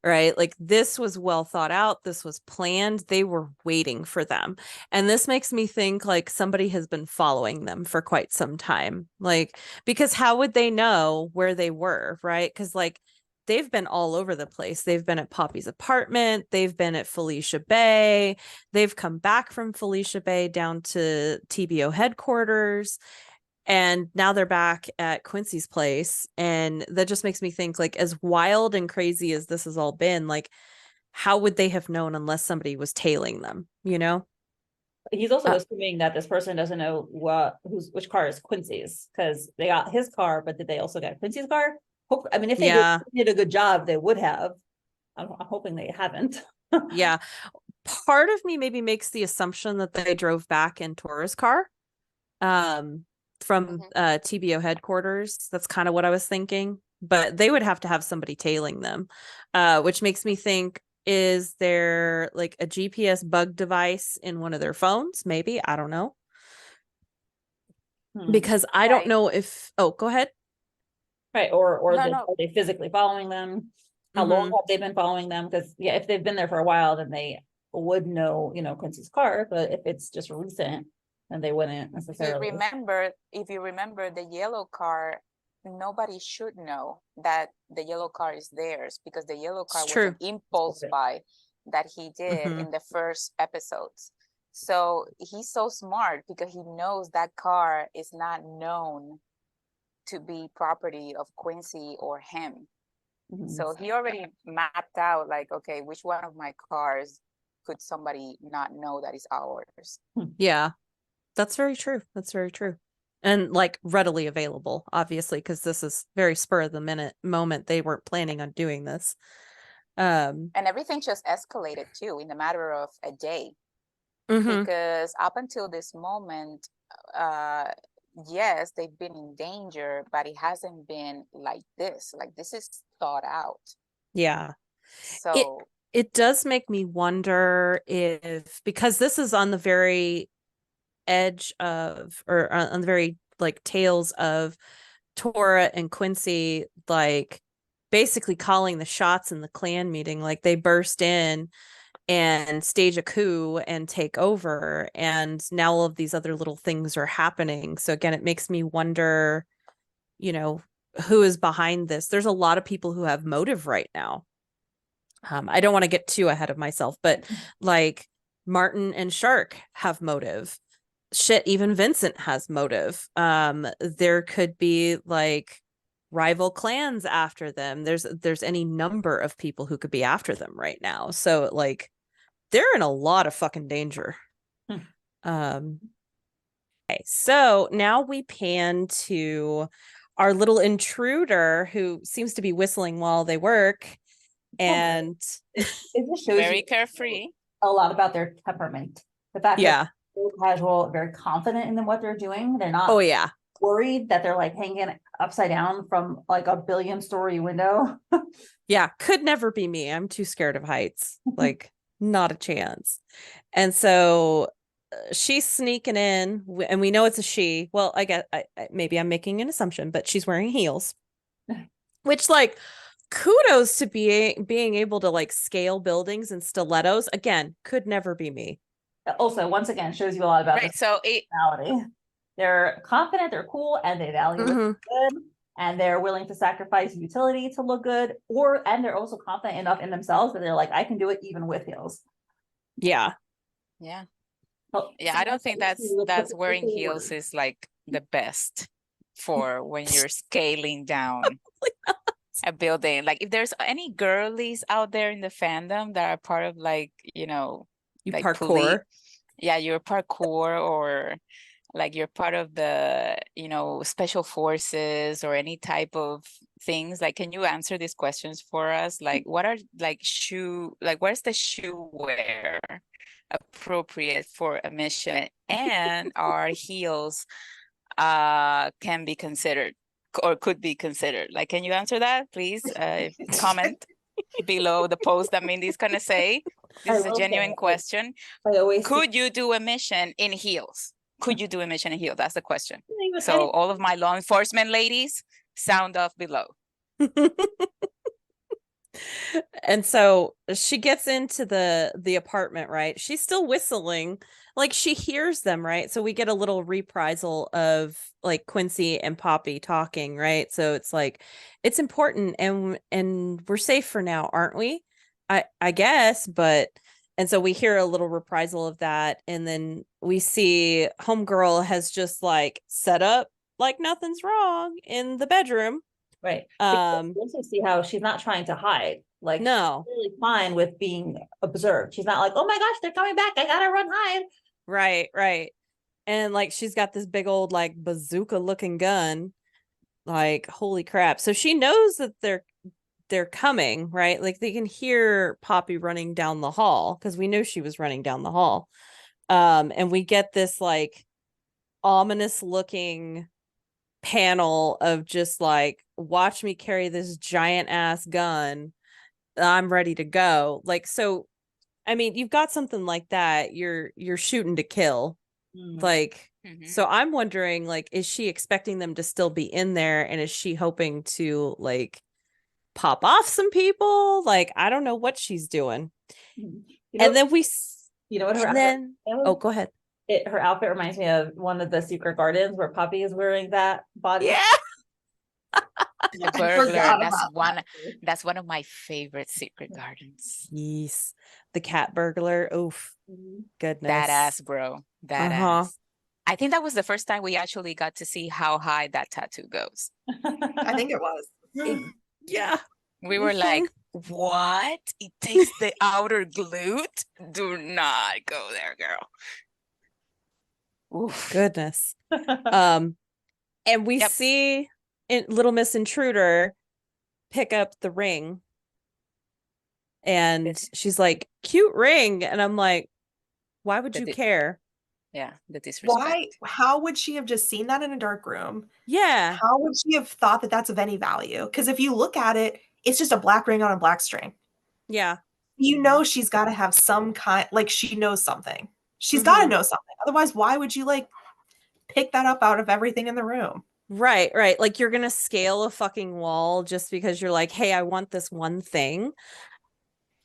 right? Like this was well thought out. This was planned. They were waiting for them. And this makes me think like somebody has been following them for quite some time. Like, because how would they know where they were, right? Because like they've been all over the place. They've been at Poppy's apartment. They've been at Felicia Bay. They've come back from Felicia Bay down to TBO headquarters. And now they're back at Quincey's place. And that just makes me think like as wild and crazy as this has all been, like how would they have known unless somebody was tailing them, He's also assuming that this person doesn't know which car is Quincey's because they got his car, but did they also get Quincey's car? I mean, if they did a good job, they would have. I'm hoping they haven't. Yeah. Part of me maybe makes the assumption that they drove back in Tora's car from TBO headquarters. That's kind of what I was thinking. But they would have to have somebody tailing them, which makes me think, is there like a GPS bug device in one of their phones? Maybe. I don't know. Because I don't know if... Oh, go ahead. Right, are they physically following them? How long have they been following them? Because if they've been there for a while, then they would know, Quincy's car. But if it's just recent, then they wouldn't necessarily. If you remember the yellow car, nobody should know that the yellow car is theirs because the yellow car was an impulse buy that he did in the first episodes. So he's so smart because he knows that car is not known to be property of Quincey or him. So he already mapped out like, okay, which one of my cars could somebody not know that is ours? Yeah, that's very true. And like readily available, obviously, because this is very spur of the minute moment. They weren't planning on doing this. And everything just escalated too in a matter of a day. Because up until this moment, yes, they've been in danger, but it hasn't been like this. Like this is thought out. Yeah. So it does make me wonder if, because this is on the very edge of, or on the very like tails of Tora and Quincey like basically calling the shots in the clan meeting. Like they burst in and stage a coup and take over, and now all of these other little things are happening. So again, it makes me wonder, you know, who is behind this. There's a lot of people who have motive right now. I don't want to get too ahead of myself, but like Martin and Shark have motive. Shit, even Vincent has motive. There could be like rival clans after them. There's any number of people who could be after them right now. So like they're in a lot of fucking danger. Okay, so now we pan to our little intruder who seems to be whistling while they work. And it just shows Very you carefree. a lot about their temperament. The fact yeah. that they're casual, very confident in what they're doing. They're not Oh yeah. worried that they're like hanging upside down from like a 1,000,000,000-story window. Yeah, could never be me. I'm too scared of heights. Like not a chance. And so she's sneaking in, and we know it's a she. Well, I guess maybe I'm making an assumption, but she's wearing heels, which like kudos to being able to like scale buildings and stilettos. Again, could never be me. Also, once again, shows you a lot about Right. their So personality. They're confident, they're cool, and they value what's good, and they're willing to sacrifice utility to look good, and they're also confident enough in themselves that they're like, I can do it even with heels. Yeah. yeah. Well, Yeah, I don't think that's wearing heels is like the best for when you're scaling down a building. Like if there's any girlies out there in the fandom that are part of like, you know, You like parkour. Yeah, you're parkour, or like you're part of the, you know, special forces or any type of things. Like, can you answer these questions for us? Like, what are like where's the shoe wear appropriate for a mission, and are heels can be considered or could be considered? Like, can you answer that, please? Comment below the post that Mindy's gonna say. This is a genuine question. Could you do a mission in heels? Could you do a mission in heels? That's the question. So all of my law enforcement ladies, sound off below. And so she gets into the apartment, right? She's still whistling, like she hears them, right? So we get a little reprisal of like Quincey and Poppy talking, right? So it's like it's important, and we're safe for now, aren't we? I guess, but and so we hear a little reprisal of that, and then we see Homegirl has just like set up like nothing's wrong in the bedroom. Right. You also see how she's not trying to hide. Like, no, she's really fine with being observed. She's not like, oh my gosh, they're coming back, I gotta run hide. Right. And like she's got this big old like bazooka looking gun. Like, holy crap. So she knows that they're coming, right? Like they can hear Poppy running down the hall, because we know she was running down the hall. And we get this like ominous looking panel of just like, watch me carry this giant ass gun. I'm ready to go. Like, so I mean, you've got something like that, you're shooting to kill. Like, so I'm wondering, like, is she expecting them to still be in there, and is she hoping to like pop off some people? Like, I don't know what she's doing. And then go ahead. Her outfit reminds me of one of the Secret Gardens where Poppy is wearing that body. Yeah. The burglar. That's one of my favorite Secret Gardens. Yes. The cat burglar. Oof. Goodness. Badass, bro. Badass. I think that was the first time we actually got to see how high that tattoo goes. I think it was. Yeah. We were like, what? It takes the outer glute? Do not go there, girl. Oof. Goodness. And we see Little Miss Intruder pick up the ring, and she's like, cute ring. And I'm like, why would you care? Yeah, the disrespect. Why? How would she have just seen that in a dark room? Yeah. How would she have thought that that's of any value? Because if you look at it, it's just a black ring on a black string. Yeah. You know she's got to have some kind, like she knows something. She's got to know something. Otherwise, why would you like pick that up out of everything in the room? Right, right. Like you're gonna scale a fucking wall just because you're like, hey, I want this one thing.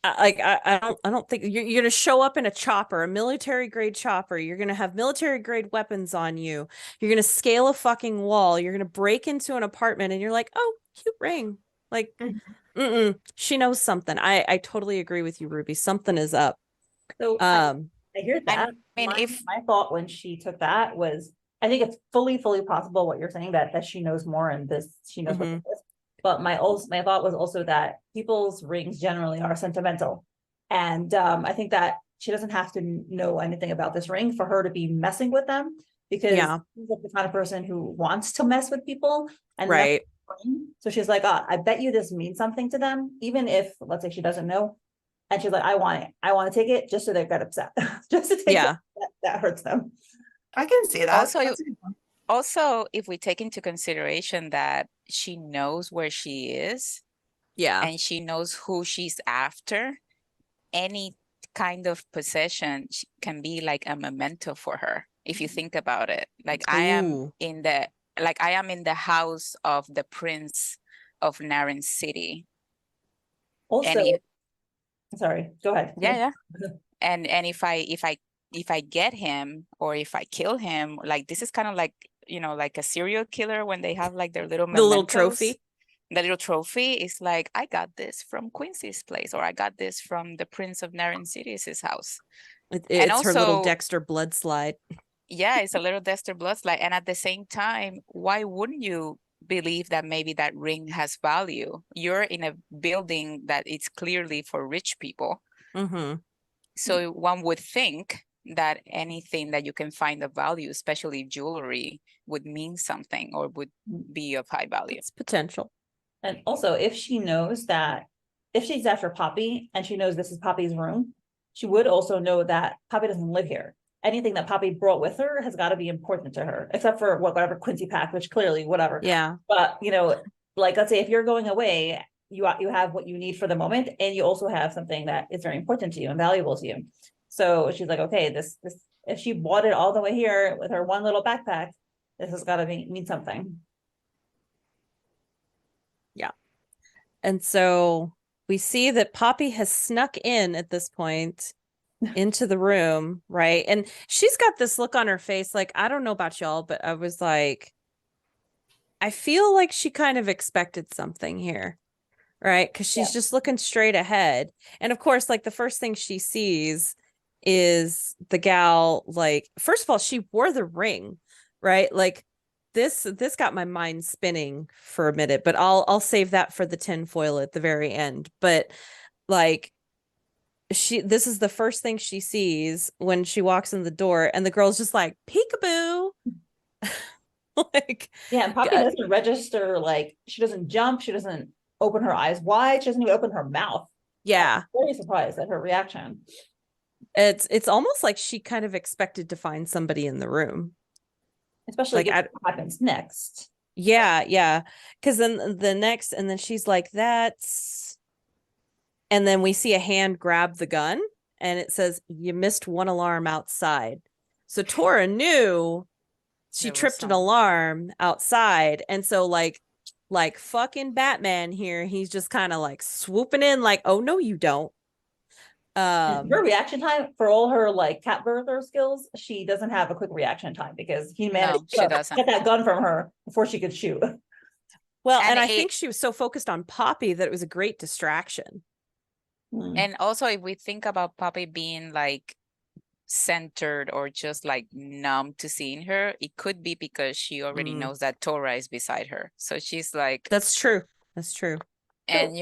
I don't think you're gonna show up in a chopper, a military grade chopper. You're gonna have military grade weapons on you. You're gonna scale a fucking wall. You're gonna break into an apartment, and you're like, oh, cute ring. Like, she knows something. I totally agree with you, Ruby. Something is up. So I hear that. I mean, My thought when she took that was, I think it's fully possible what you're saying, that she knows more and this, she knows what this is. But my thought was also that people's rings generally are sentimental. And I think that she doesn't have to know anything about this ring for her to be messing with them, because she's like the kind of person who wants to mess with people. And right. So she's like, I bet you this means something to them, even if, let's say, she doesn't know. And she's like, I want it. I want to take it just so they get upset. Just to take it, that hurts them. I can see that. Also, if we take into consideration that she knows where she is, and she knows who she's after, any kind of possession can be like a memento for her. If you think about it, like I am in the house of the prince of Naren City. Also, sorry, go ahead. Yeah. And if I get him, or if I kill him, like this is kind of like, like a serial killer when they have like their little mementos. The little trophy. The little trophy is like, I got this from Quincey's place, or I got this from the Prince of Naren City's house. It's also her little Dexter blood slide. Yeah, it's a little Dexter blood slide. And at the same time, why wouldn't you believe that maybe that ring has value? You're in a building that it's clearly for rich people. So one would think that anything that you can find of value, especially jewelry, would mean something or would be of high value. It's potential. And also, if she knows that, if she's after Poppy and she knows this is Poppy's room, she would also know that Poppy doesn't live here. Anything that Poppy brought with her has got to be important to her, except for whatever Quincy packed, which clearly whatever. Yeah. But like, let's say if you're going away, you have what you need for the moment, and you also have something that is very important to you and valuable to you. So she's like, okay, this if she bought it all the way here with her one little backpack, this has got to mean something. Yeah. And so we see that Poppy has snuck in at this point into the room, right? And she's got this look on her face, like, I don't know about y'all, but I was like, I feel like she kind of expected something here, right? Because she's just looking straight ahead. And of course, like, the first thing she sees is the gal, like, first of all, she wore the ring, right? Like, this got my mind spinning for a minute, but I'll save that for the tinfoil at the very end. But like, this is the first thing she sees when she walks in the door, and the girl's just like, peekaboo. Like, yeah, and Poppy doesn't register, like, she doesn't jump, she doesn't open her eyes wide, she doesn't even open her mouth. Yeah. I'm very surprised at her reaction. It's almost like she kind of expected to find somebody in the room. Especially like, what happens next. Yeah. Because then the next, and then she's like, that's, and then we see a hand grab the gun, and it says, you missed one alarm outside. So Tora knew she tripped an alarm outside. And so like fucking Batman here, he's just kind of like swooping in like, oh no, you don't. Her reaction time, for all her like cat birther skills, she doesn't have a quick reaction time, because he managed to get that gun from her before she could shoot. Well, and I think she was so focused on Poppy that it was a great distraction. And also, if we think about Poppy being like centered or just like numb to seeing her, it could be because she already knows that Tora is beside her. So she's like, that's true. And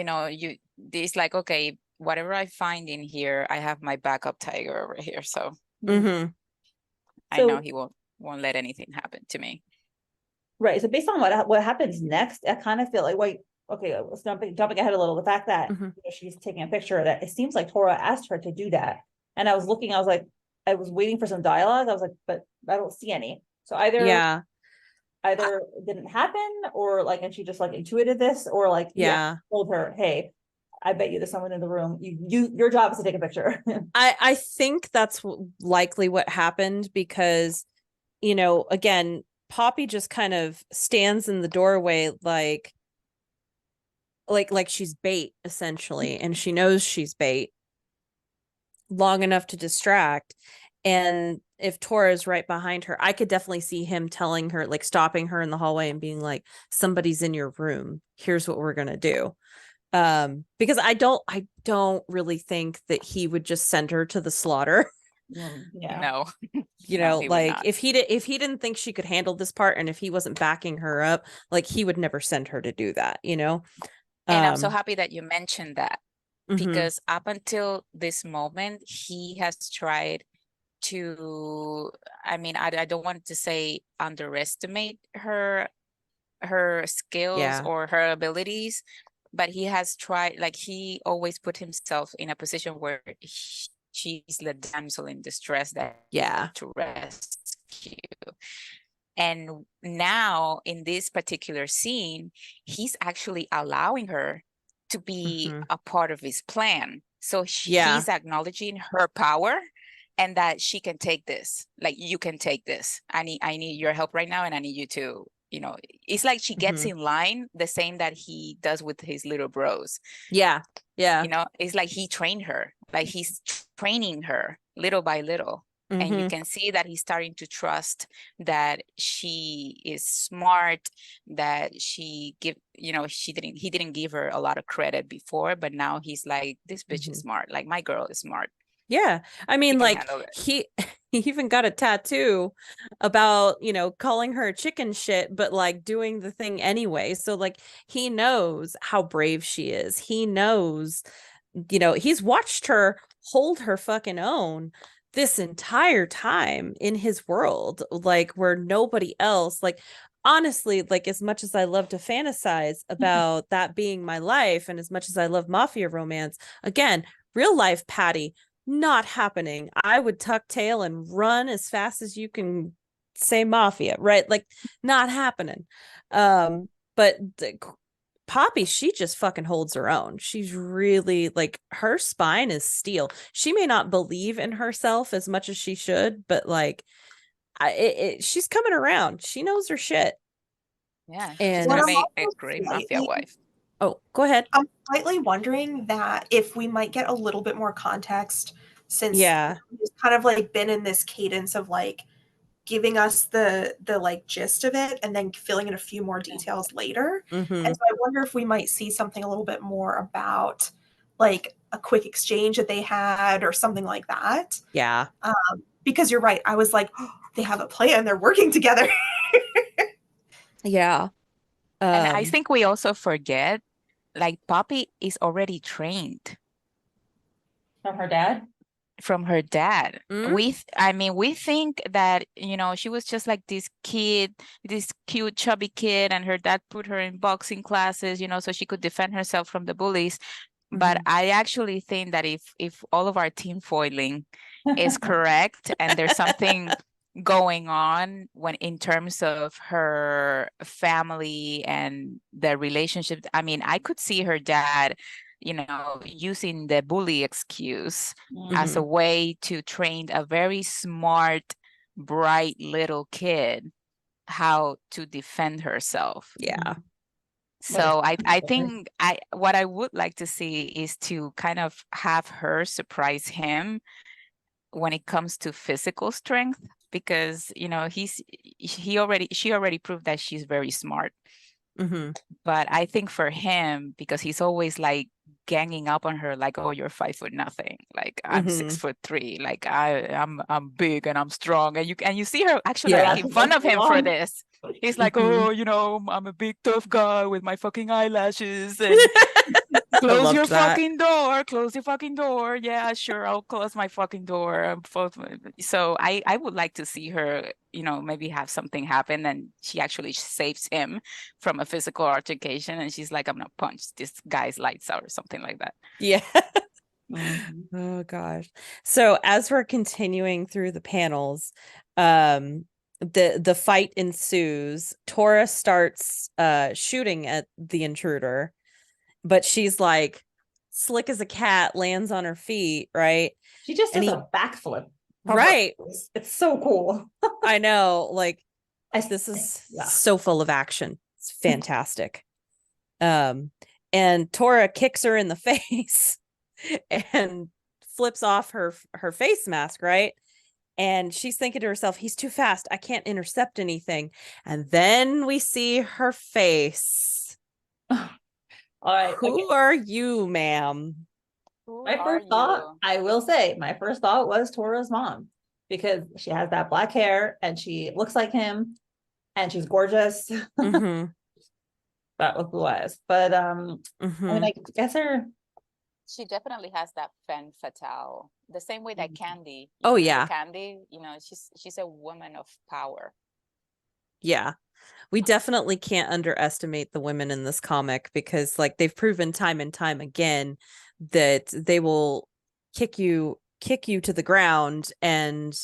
it's like, okay, whatever I find in here, I have my backup tiger over here. So I know he won't let anything happen to me. Right. So based on what happens next, I kind of feel like, wait, okay, let's jumping ahead a little. The fact that she's taking a picture, that it seems like Tora asked her to do that. And I was looking, I was like, I was waiting for some dialogue. I was like, but I don't see any. So either it didn't happen, or like, and she just like intuited this, or like, told her, hey, I bet you there's someone in the room. Your job is to take a picture. I think that's likely what happened, because, again, Poppy just kind of stands in the doorway like she's bait, essentially, and she knows she's bait long enough to distract. And if Tora's right behind her, I could definitely see him telling her, like stopping her in the hallway and being like, somebody's in your room, here's what we're gonna do. Because I don't really think that he would just send her to the slaughter. Yeah. No. You No, know, he would like not. if he didn't think she could handle this part, and if he wasn't backing her up, like he would never send her to do that, you know. And I'm so happy that you mentioned that, mhm. because up until this moment, he has tried to, I mean, I don't want to say underestimate her skills Yeah. or her abilities, but he has tried, like he always put himself in a position where she's the damsel in distress that Yeah. to rescue. And now in this particular scene, he's actually allowing her to be Mhm. a part of his plan. So Yeah. he's acknowledging her power and that she can take this. Like, you can take this. I need your help right now, and I need you to, you know, it's like she gets Mhm. in line the same that he does with his little bros. Yeah. Yeah. You know, it's like he trained her, like he's training her little by little. And you Mhm. can see that he's starting to trust that she is smart, that she he didn't give her a lot of credit before, but now he's like, this bitch is Mhm. smart. Like, my girl is smart. Yeah. I She mean, can like handle it. he even got a tattoo about, you know, calling her chicken shit, but like doing the thing anyway. So like he knows how brave she is. He knows, you know, he's watched her hold her fucking own this entire time in his world, like where nobody else, like honestly, like as much as I love to fantasize about that being my life, and as much as I love mafia romance, again, real life Patty, not happening. I would tuck tail and run as fast as you can say mafia, right? Like, not happening. But Poppy, she just fucking holds her own. She's really like, her spine is steel. She may not believe in herself as much as she should, but like, she's coming around. She knows her shit. Yeah, she's And gonna What I'm make a also great mafia wife. oh, go ahead. I'm slightly wondering that if we might get a little bit more context, since Yeah. it's kind of like been in this cadence of like giving us the like gist of it and then filling in a few more details later. Mm-hmm. And so I wonder if we might see something a little bit more about like a quick exchange that they had or something like that. Yeah. Because you're right. I was like, oh, they have a plan. They're working together. Yeah. And I think we also forget, like, Poppy is already trained From her dad? from her dad. Mm. We think that, you know, she was just like this kid, this cute chubby kid, and her dad put her in boxing classes, you know, so she could defend herself from the bullies. But I actually think that if all of our tinfoiling is correct, and there's something going on when in terms of her family and their relationship, I mean, I could see her dad, you know, using the bully excuse as a way to train a very smart, bright little kid how to defend herself. Yeah. So I think what I would like to see is to kind of have her surprise him when it comes to physical strength, because, you know, she already proved that she's very smart. Mm-hmm. But I think for him, because he's always like ganging up on her, like, oh, you're 5 foot nothing, like I'm 6'3", like I'm big and I'm strong, and you see her actually making fun of him for this. He's like, oh, you know, I'm a big tough guy with my fucking eyelashes, and close your fucking door, close your fucking door. Yeah, sure, I'll close my fucking door. So I would like to see her, you know, maybe have something happen and she actually saves him from a physical altercation, and she's like, I'm gonna punch this guy's lights out or something like that. Yeah. Oh gosh. So as we're continuing through the panels, the fight ensues. Tora starts shooting at the intruder, but she's like slick as a cat, lands on her feet, right? She just does a backflip. Right. It's so cool. I know, like This is yeah. so full of action. It's fantastic. And Tora kicks her in the face and flips off her face mask, right? And she's thinking to herself, he's too fast. I can't intercept anything. And then we see her face. All right. Who are you, ma'am? My first thought, I will say, my first thought was Tora's mom, because she has that black hair and she looks like him and she's gorgeous. Mm-hmm. That was blue eyes. But I Mm-hmm. mean, I guess She definitely has that femme fatale, the same way that Candy. Oh, yeah. Candy, she's a woman of power. Yeah. We definitely can't underestimate the women in this comic, because like they've proven time and time again that they will kick you to the ground, and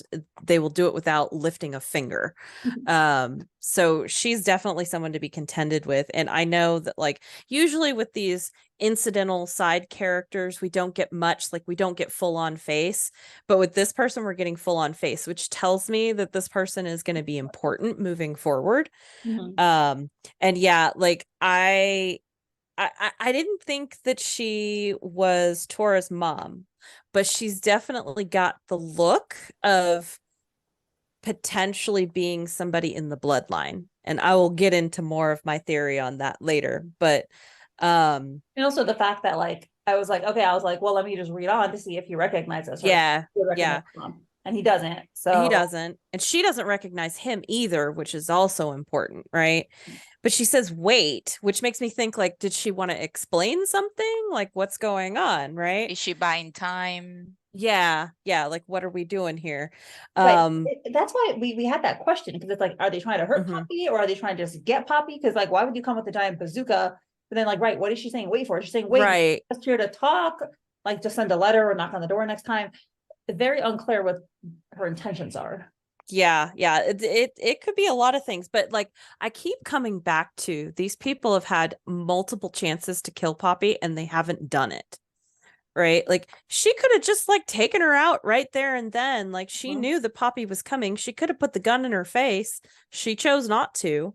they will do it without lifting a finger. So she's definitely someone to be contended with. And I know that like usually with these incidental side characters, we don't get much, like we don't get full on face, but with this person we're getting full on face, which tells me that this person is going to be important moving forward. And yeah, like I didn't think that she was Tora's mom, but she's definitely got the look of potentially being somebody in the bloodline. And I will get into more of my theory on that later. But and also the fact that like I was like, well, let me just read on to see if he recognizes her. yeah, And he doesn't. So he doesn't, and she doesn't recognize him either, which is also important, right? But she says wait, which makes me think like, did she want to explain something, like what's going on, right? Is she buying time? Yeah, like what are we doing here? That's why we had that question, because it's like, are they trying to hurt Poppy, or are they trying to just get Poppy? Because like, why would you come with a giant bazooka? But then like, right, what is she saying wait for? She's saying wait, right, just here to talk, like just send a letter or knock on the door next time. Very unclear what her intentions are. Yeah, it could be a lot of things, but like I keep coming back to, these people have had multiple chances to kill Poppy and they haven't done it, right? Like she could have just like taken her out right there and then, like she knew that Poppy was coming. She could have put the gun in her face. She chose not to.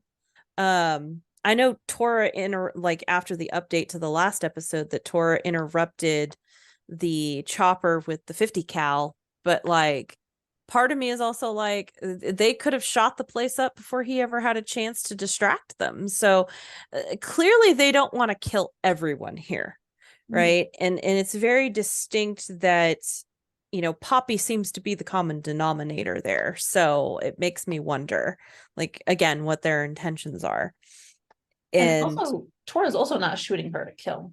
I know Tora like after the update to the last episode that Tora interrupted the chopper with the 50 cal, but like part of me is also like, they could have shot the place up before he ever had a chance to distract them. So clearly they don't want to kill everyone here, right? And it's very distinct that Poppy seems to be the common denominator there. So it makes me wonder, like, again, what their intentions are. And also Tora's also not shooting her to kill.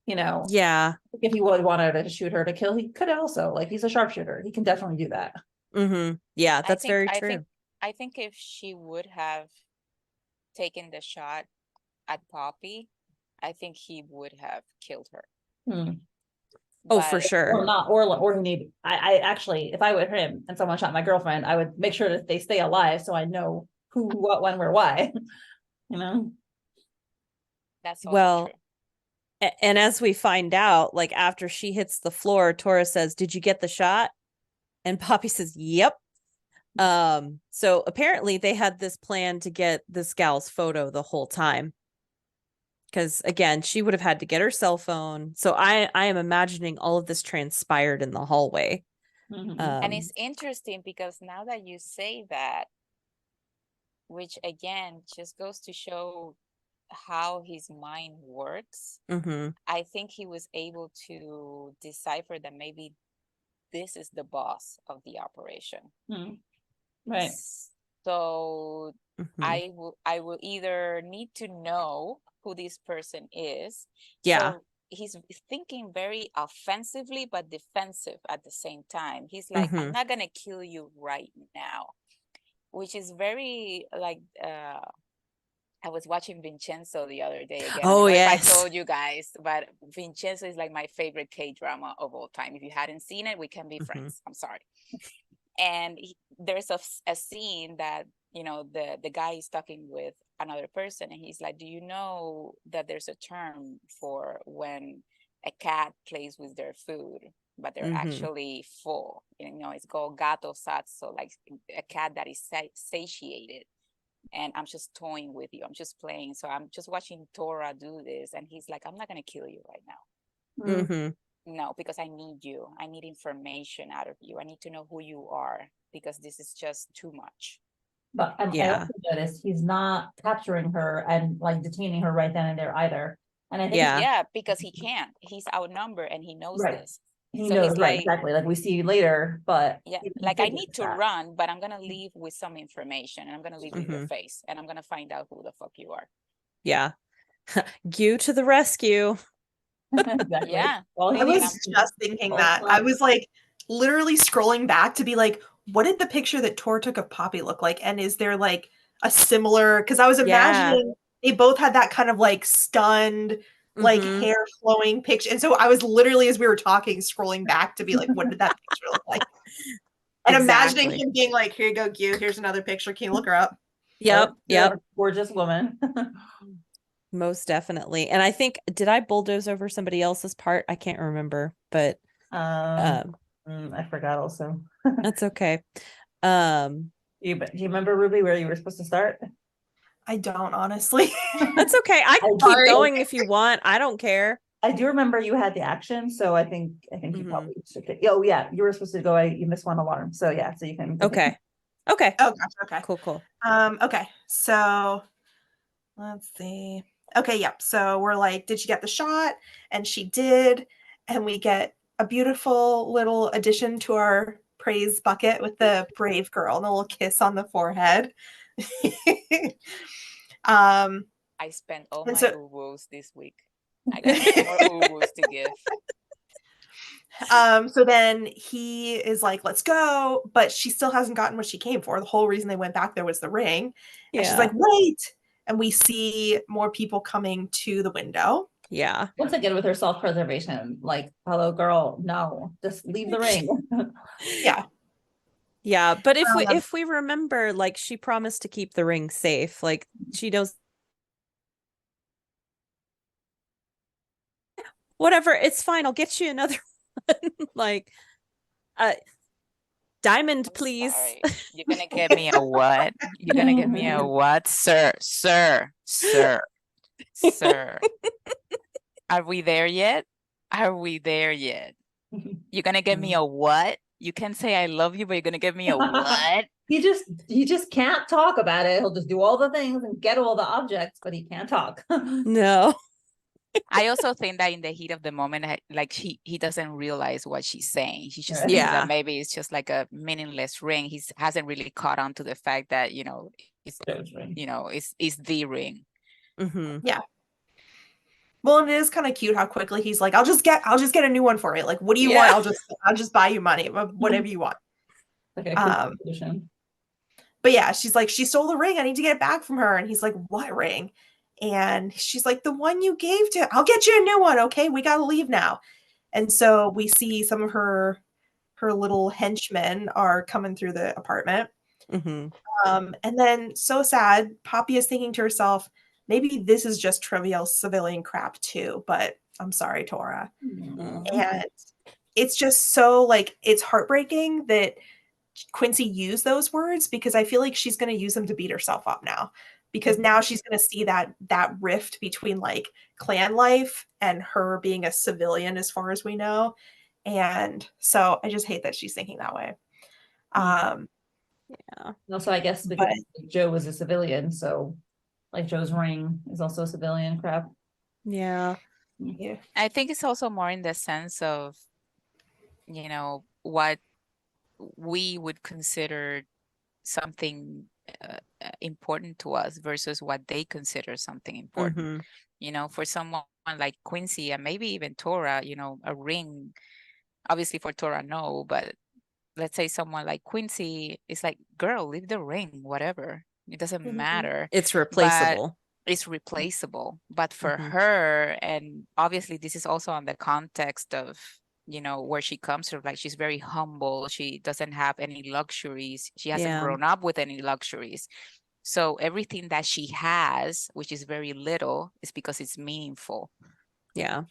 Yeah, if he would wanted to shoot her to kill, he could also, like, he's a sharpshooter, he can definitely do that. Yeah, that's very true. I think if she would have taken the shot at Poppy, I think he would have killed her. Oh, for sure. Or not, or he need. I actually, if I were him and someone shot my girlfriend, I would make sure that they stay alive so I know who, what, when, where, why. That's also well true. And as we find out, like after she hits the floor, Tora says, "Did you get the shot?" And Poppy says, "Yep." So apparently they had this plan to get this gal's photo the whole time. Because again, she would have had to get her cell phone. So I am imagining all of this transpired in the hallway. And it's interesting because now that you say that, which again just goes to show how his mind works, I think he was able to decipher that maybe this is the boss of the operation. Right. So I will either need to know who this person is. Yeah. So he's thinking very offensively but defensive at the same time. He's like, I'm not gonna kill you right now, which is very like I was watching Vincenzo the other day again. Oh, I don't know yes. if I told you guys, but Vincenzo is like my favorite K-drama of all time. If you hadn't seen it, we can be friends. I'm sorry. And there's a scene that, the guy is talking with another person and he's like, do you know that there's a term for when a cat plays with their food, but they're actually full? It's called gato satsu, like a cat that is satiated. and I'm just toying with you. I'm just playing. So I'm just watching Tora do this, and he's like, I'm not gonna kill you right now. No, because I need you. I need information out of you. I need to know who you are, because this is just too much. But I also noticed he's not capturing her and like detaining her right then and there either. And I think because he can't. He's outnumbered, and he knows Right. this. He So knows, he's right, like, exactly. Like we see you later, but like I need to run, but I'm gonna leave with some information, and I'm gonna leave with your face, and I'm gonna find out who the fuck you are. Yeah. You to the rescue. Exactly. Yeah. Well, I was just thinking that. I was like literally scrolling back to be like, what did the picture that Tor took of Poppy look like? And is there like a similar, because I was imagining they both had that kind of like stunned, like hair flowing picture. And so I was literally, as we were talking, scrolling back to be like, what did that picture look like? And imagining him being like, here you go, Q, here's another picture. Can you look her up? Yep. Gorgeous woman. Most definitely. And I think, did I bulldoze over somebody else's part? I can't remember, but I forgot also. That's okay. Do you remember, Ruby, where you were supposed to start? I don't, honestly. That's okay. I can keep going if you want. I don't care. I do remember you had the action, so I think you probably should. Oh yeah, you were supposed to go. You missed one alarm, so yeah, so you can. Okay. Oh gosh. Okay. Cool. Okay. So let's see. Okay. Yep. So we're like, did she get the shot? And she did. And we get a beautiful little addition to our praise bucket with the brave girl and a little kiss on the forehead. I spent all my uwos this week. I got more uwos to give. So then he is like, let's go, but she still hasn't gotten what she came for. The whole reason they went back there was the ring. And she's like, wait. And we see more people coming to the window. Yeah. Once again with her self-preservation, like, hello girl, no, just leave the ring. Yeah, but if we remember, like, she promised to keep the ring safe. Like, she knows. Whatever, it's fine. I'll get you another one. Like, diamond, please. Sorry. You're gonna get me a what? You're gonna get me a what? Sir. Are we there yet? You're gonna get me a what? You can say I love you, but you're gonna give me a what? He just can't talk about it. He'll just do all the things and get all the objects, but he can't talk. No. I also think that in the heat of the moment, like he doesn't realize what she's saying. He just thinks that maybe it's just like a meaningless ring. He hasn't really caught on to the fact that, it's the ring. Yeah. Well, it is kind of cute how quickly he's like, I'll just get a new one for you. Like, what do you want? I'll just buy you money, whatever you want. But yeah, she's like, she stole the ring. I need to get it back from her. And he's like, what ring? And she's like, the one you gave to, I'll get you a new one. Okay, we got to leave now. And so we see some of her little henchmen are coming through the apartment. And then, so sad, Poppy is thinking to herself, maybe this is just trivial civilian crap too, but I'm sorry, Tora. And it's just so, like, it's heartbreaking that Quincey used those words, because I feel like she's going to use them to beat herself up now, because now she's going to see that rift between like clan life and her being a civilian, as far as we know. And so I just hate that she's thinking that way. Also, I guess because Joe was a civilian, so like Joe's ring is also a civilian crap. Yeah. I think it's also more in the sense of, what we would consider something important to us versus what they consider something important. For someone like Quincey and maybe even Tora, a ring, obviously for Tora, no, but let's say someone like Quincey is like, girl, leave the ring, whatever. It doesn't matter. It's replaceable. But for her, and obviously this is also on the context of, where she comes from, like she's very humble. She doesn't have any luxuries. She hasn't grown up with any luxuries. So everything that she has, which is very little, is because it's meaningful. Yeah.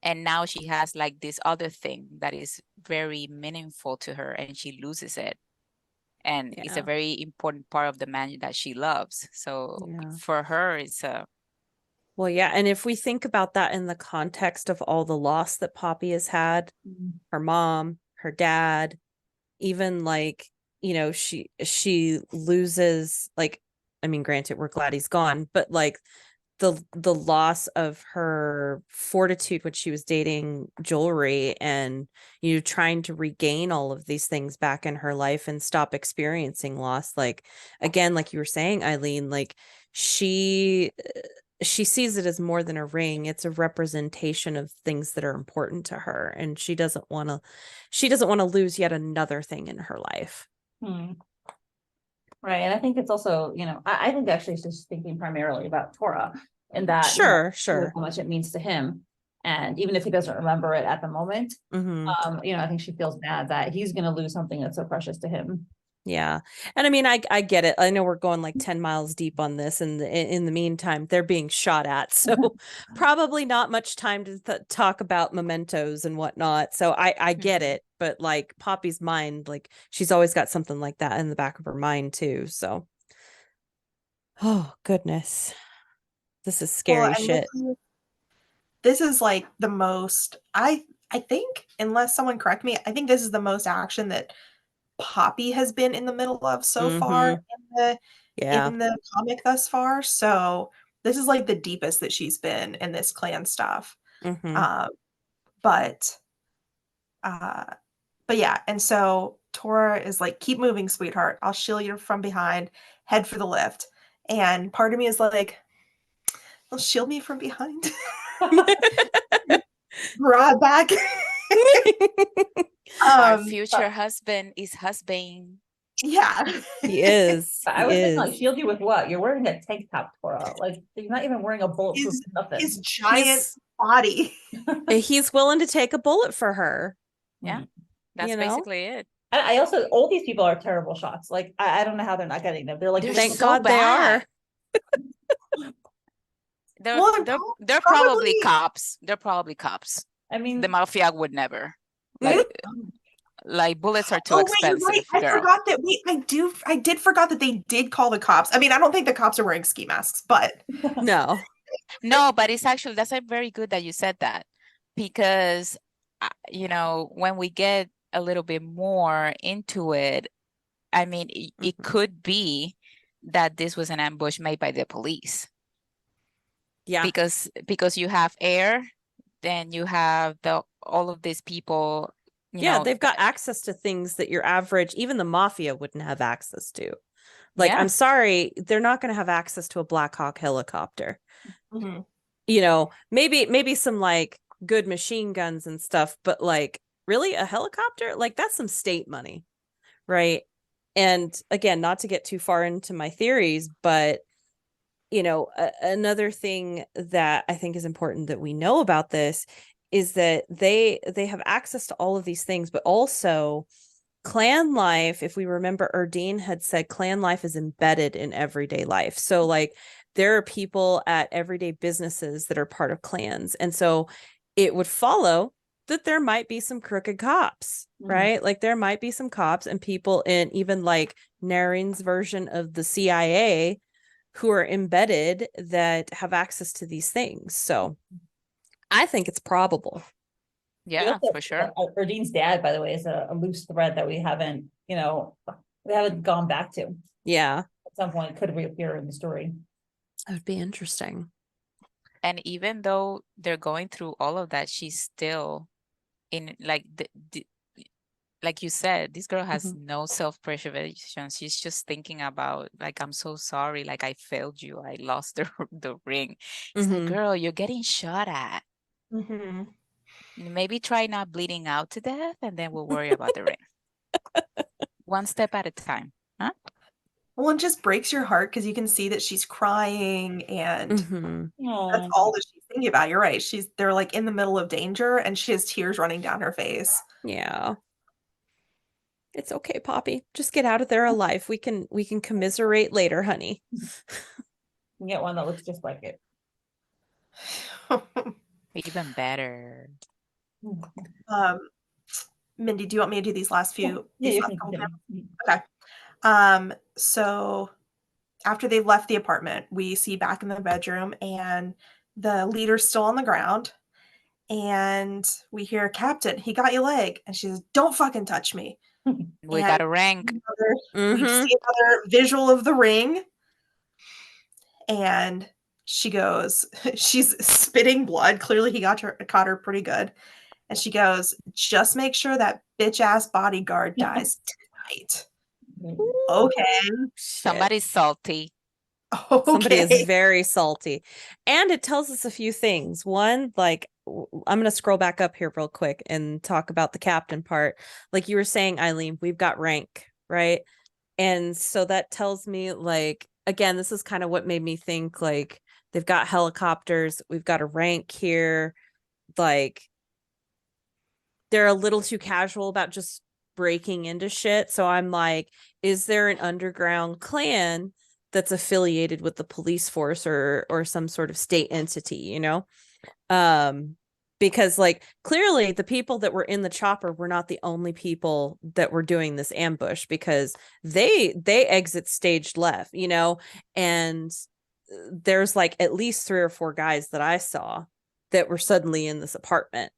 And now she has like this other thing that is very meaningful to her, and she loses it. and it's a Yeah. very important part of the man that she loves. So Yeah. for her, it's a Well, yeah. And if we think about that in the context of all the loss that Poppy has had, her mom, her dad, even like, you know, she loses, like, I mean, granted, we're glad he's gone, but like the loss of her fortitude when she was dating jewelry, and you know, trying to regain all of these things back in her life and stop experiencing loss. Like, again, like you were saying, Aileen, like she sees it as more than a ring. It's a representation of things that are important to her, and she doesn't want to lose yet another thing in her life. Right. And I think it's also, you know, I think actually it's just thinking primarily about Tora, and that, Sure, how much it means to him. And even if he doesn't remember it at the moment, you know, I think she feels bad that he's going to lose something that's so precious to him. Yeah. And I mean, I get it. I know we're going like 10 miles deep on this, and in the meantime, they're being shot at. So probably not much time to talk about mementos and whatnot. So I get it. But like Poppy's mind, like she's always got something like that in the back of her mind too. So, oh goodness, this is scary shit. This is like the most, I think, unless someone correct me, I think this is the most action that Poppy has been in the middle of so far in the comic thus far. So this is like the deepest that she's been in this clan stuff. But yeah, and so Tora is like, keep moving, sweetheart. I'll shield you from behind. Head for the lift. And part of me is like, they'll shield me from behind. Brought back. Our future husband is husband. Yeah, he is. I was thinking, like, shield you with what? You're wearing a tank top, Tora. Like, you're not even wearing a bulletproof nothing. His giant body. He's willing to take a bullet for her. Yeah, that's basically it. I also, all these people are terrible shots. Like, I don't know how they're not getting them. They're like, They're Thank so God bad. they are. They're probably cops. They're probably cops. I mean, the mafia would never. Like bullets are too expensive. Wait, I forgot that. Wait, I did forgot that they did call the cops. I mean, I don't think the cops are wearing ski masks, but no, but it's actually, that's very good that you said that, because you know, when we get a little bit more into it, I mean, it could be that this was an ambush made by the police. Yeah, because you have air, then you have all of these people. You know, they've got access to things that your average, even the mafia, wouldn't have access to. Like, I'm sorry, they're not going to have access to a Black Hawk helicopter. You know, maybe some like good machine guns and stuff, but like, really, a helicopter? Like, that's some state money, right? And again, not to get too far into my theories, but you know, another thing that I think is important that we know about this is that they have access to all of these things, but also clan life. If we remember, Erdine had said clan life is embedded in everyday life. So like, there are people at everyday businesses that are part of clans. And so it would follow that there might be some crooked cops, right? Like, there might be some cops and people in even like Narin's version of the CIA who are embedded that have access to these things. So I think it's probable. Yeah, for sure. Erdine's dad, by the way, is a loose thread that we haven't gone back to. Yeah. At some point, could reappear in the story. That would be interesting. And even though they're going through all of that, she's still in like like you said, this girl has no self-preservation. She's just thinking about, like, I'm so sorry, like, I failed you, I lost the ring. It's like, girl, you're getting shot at. Maybe try not bleeding out to death, and then we'll worry about the ring. One step at a time, huh? Well, it just breaks your heart because you can see that she's crying, and that's all that she's thinking about. You're right. They're like in the middle of danger, and she has tears running down her face. Yeah. It's okay, Poppy. Just get out of there alive. We can commiserate later, honey. You get one that looks just like it. Even better. Mindy, do you want me to do these last few? Yeah, okay. So after they've left the apartment, we see back in the bedroom and the leader's still on the ground. And we hear, Captain, he got your leg. And she says, don't fucking touch me. We And got a rank. we see another visual of the ring. And she goes, she's spitting blood. Clearly he caught her pretty good. And she goes, just make sure that bitch ass bodyguard dies tonight. Okay. Somebody's salty. Okay. Somebody is very salty. And it tells us a few things. One, like, I'm going to scroll back up here real quick and talk about the captain part. Like you were saying, Aileen, we've got rank, right? And so that tells me, like, again, this is kind of what made me think, like, they've got helicopters. We've got a rank here. Like, they're a little too casual about just breaking into shit. So I'm like, is there an underground clan that's affiliated with the police force or some sort of state entity, you know? Because like clearly the people that were in the chopper were not the only people that were doing this ambush, because they exit stage left, you know, and there's like at least 3 or 4 guys that I saw that were suddenly in this apartment.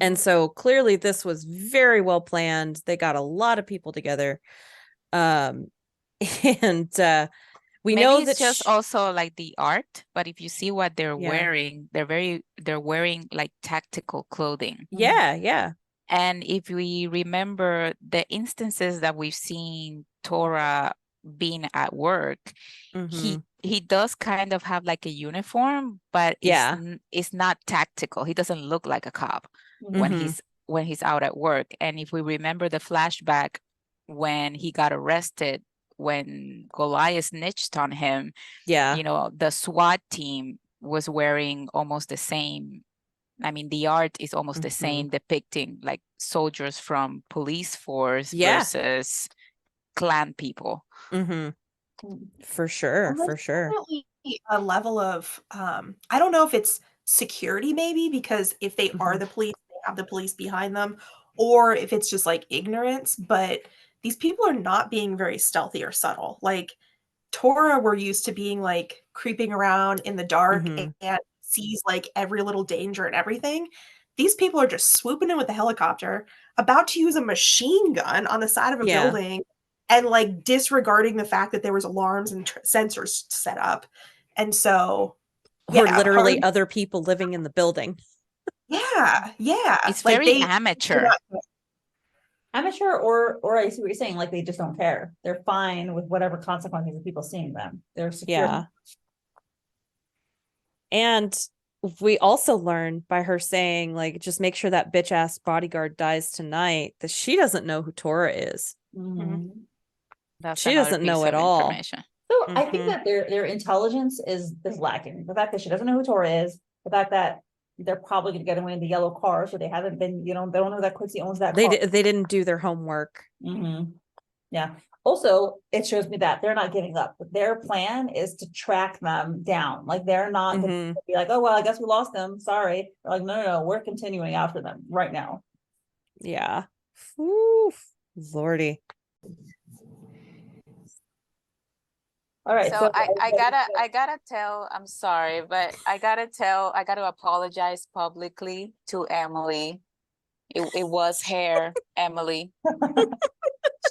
And so clearly this was very well planned. They got a lot of people together. And we Maybe know it's that just also like the art, but if you see what they're Yeah. wearing, they're wearing like tactical clothing. yeah. And if we remember the instances that we've seen Tora being at work, Mhm. he does kind of have like a uniform, but Yeah. it's not tactical. He doesn't look like a cop when Mhm. he's out at work. And if we remember the flashback when he got arrested, when Goliath snitched on him, Yeah. you know, the SWAT team was wearing almost the same. I mean, the art is almost the same, depicting like soldiers from police force Yeah. versus clan people. For sure. Well, For there's sure. definitely a level of I don't know if it's security, maybe, because if they are the police, they have the police behind them, or if it's just like ignorance. But these people are not being very stealthy or subtle. Like Tora, we're used to being like creeping around in the dark and sees like every little danger and everything. These people are just swooping in with the helicopter, about to use a machine gun on the side of a Yeah. building, and like disregarding the fact that there was alarms and sensors set up. And so, Or yeah, literally other people living in the building. yeah. It's Like very amateur. Amateur, or I see what you're saying, like they just don't care. They're fine with whatever consequences of people seeing them. They're secure. Yeah. And we also learned by her saying, like, just make sure that bitch ass bodyguard dies tonight, that she doesn't know who Tora is. That's She another doesn't know piece at of all. information. So I think that their intelligence is lacking. The fact that she doesn't know who Tora is, the fact that they're probably going to get away in the yellow car, so they haven't been, you know, they don't know that Quincy owns that car. They didn't do their homework. Yeah. Also, it shows me that they're not giving up. Their plan is to track them down. Like they're not going to be like, oh well, I guess we lost them. Sorry. They're like, no, we're continuing after them right now. Yeah. Oof, Lordy. All right. So I gotta tell, I'm sorry, but I gotta apologize publicly to Emily. It was hair, Emily.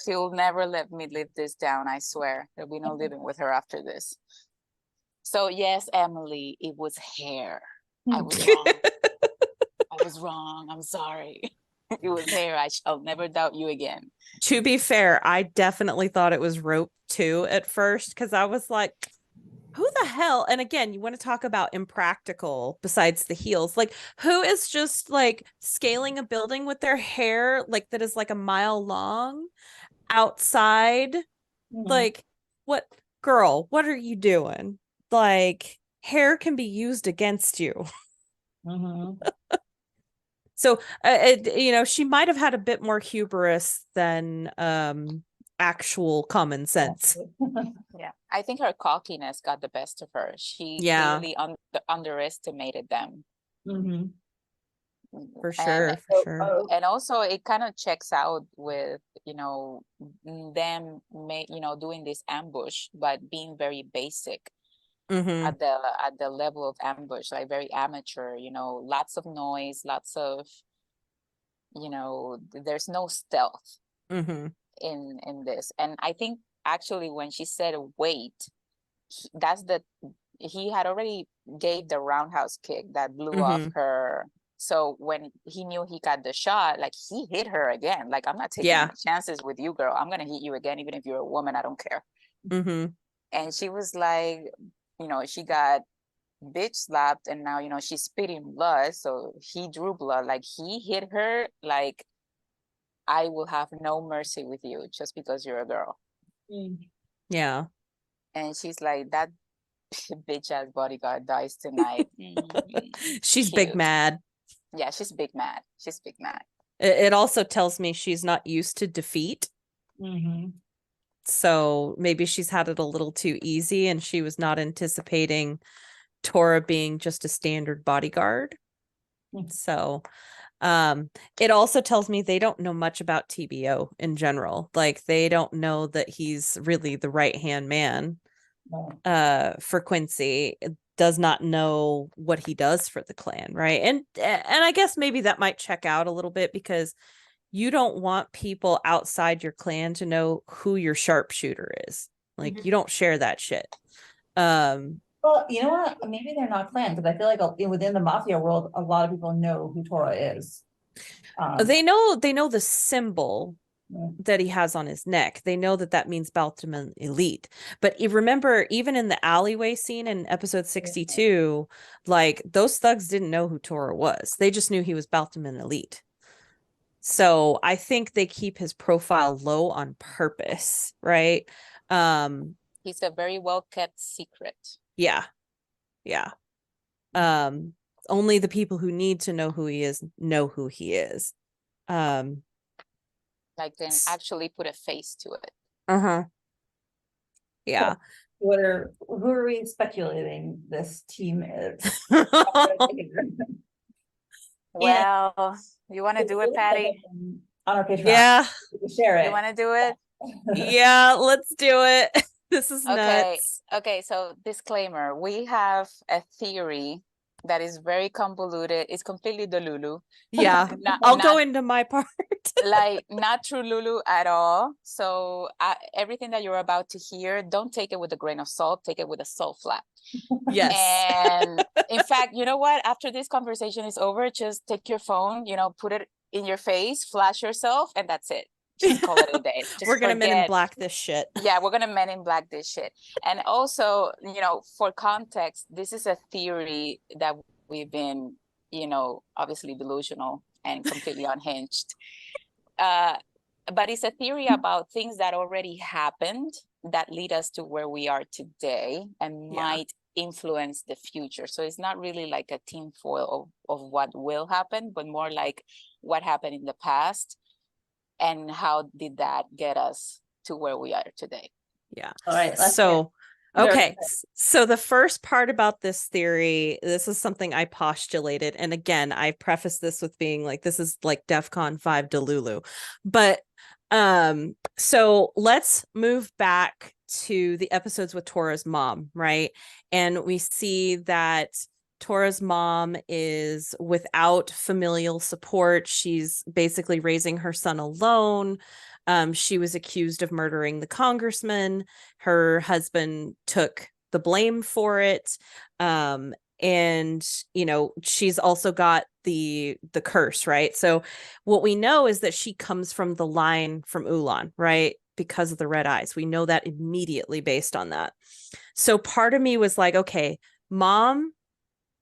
She'll never let me live this down, I swear. There'll be no living with her after this. So yes, Emily, it was hair. I was wrong. I was wrong. I'm sorry. It was hair. I shall never doubt you again. To be fair, I definitely thought it was rope too at first, because I was like, who the hell? And again, you want to talk about impractical besides the heels. Like, who is just like scaling a building with their hair like that is like a mile long outside? Like, what, girl, what are you doing? Like, hair can be used against you. So, you know, she might have had a bit more hubris than actual common sense. Yeah, I think her cockiness got the best of her. She clearly underestimated them. For And sure, for sure. and also it kind of checks out with, them doing this ambush, but being very basic Mm-hmm. at the level of ambush, like very amateur, lots of noise, lots of, there's no stealth Mm-hmm. in this. And I think actually when she said wait, he had already gave the roundhouse kick that blew off Mm-hmm. her. So when he knew he got the shot, like he hit her again. Like, I'm not taking Yeah. any chances with you, girl. I'm gonna hit you again, even if you're a woman. I don't care. Mm-hmm. And she was like, she got bitch slapped, and now she's spitting blood. So he drew blood. Like, he hit her like, I will have no mercy with you just because you're a girl. Yeah. And she's like, that bitch ass bodyguard dies tonight. She's big Cute. mad. Yeah, she's big mad. She's big mad. It also tells me she's not used to defeat. So maybe she's had it a little too easy, and she was not anticipating Tora being just a standard bodyguard. So it also tells me they don't know much about TBO in general. Like, they don't know that he's really the right-hand man for Quincey. Does not know what he does for the clan, right? And I guess maybe that might check out a little bit, because you don't want people outside your clan to know who your sharpshooter is. Like, you don't share that shit. Well, you know what? Maybe they're not clan, because I feel like within the mafia world, a lot of people know who Tora is. They know the symbol Yeah. that he has on his neck. They know that means 𝑏𝑒𝑓𝑜𝑟𝑒 elite. But you remember, even in the alleyway scene in episode 62, like, those thugs didn't know who Tora was. They just knew he was 𝑏𝑒𝑓𝑜𝑟𝑒 elite. So I think they keep his profile low on purpose, right? He's a very well kept secret. Yeah. Only the people who need to know who he is know who he is. Like, can actually put a face to it. Yeah. Who are we speculating this team is? Well, you want to do it, Patty? On our Patreon. Yeah. Share it. You want to do it? Yeah, let's do it. This is nuts. Okay, so disclaimer, we have a theory that is very convoluted. It's completely Delulu. Yeah. I'll go into my part. Like, not true Lulu at all. So everything that you're about to hear, don't take it with a grain of salt. Take it with a salt flat. Yes. And in fact, you know what? After this conversation is over, just take your phone, put it in your face, flash yourself, and that's it. Just call it a day. We're gonna Men in Black this shit. Yeah, we're gonna Men in Black this shit. And also, for context, this is a theory that we've been, obviously delusional and completely unhinged. But it's a theory about things that already happened that lead us to where we are today and might influence the future. So it's not really like a tinfoil of what will happen, but more like what happened in the past and how did that get us to where we are today. Yeah. All right. Okay. So the first part about this theory, this is something I postulated. And again, I preface this with being like, this is like DEFCON 5 Delulu. But so let's move back to the episodes with Tora's mom, right? And we see that Tora's mom is without familial support. She's basically raising her son alone. She was accused of murdering the congressman. Her husband took the blame for it. And she's also got the curse, right? So what we know is that she comes from the line from Ulan, right? Because of the red eyes. We know that immediately based on that. So part of me was like, okay, mom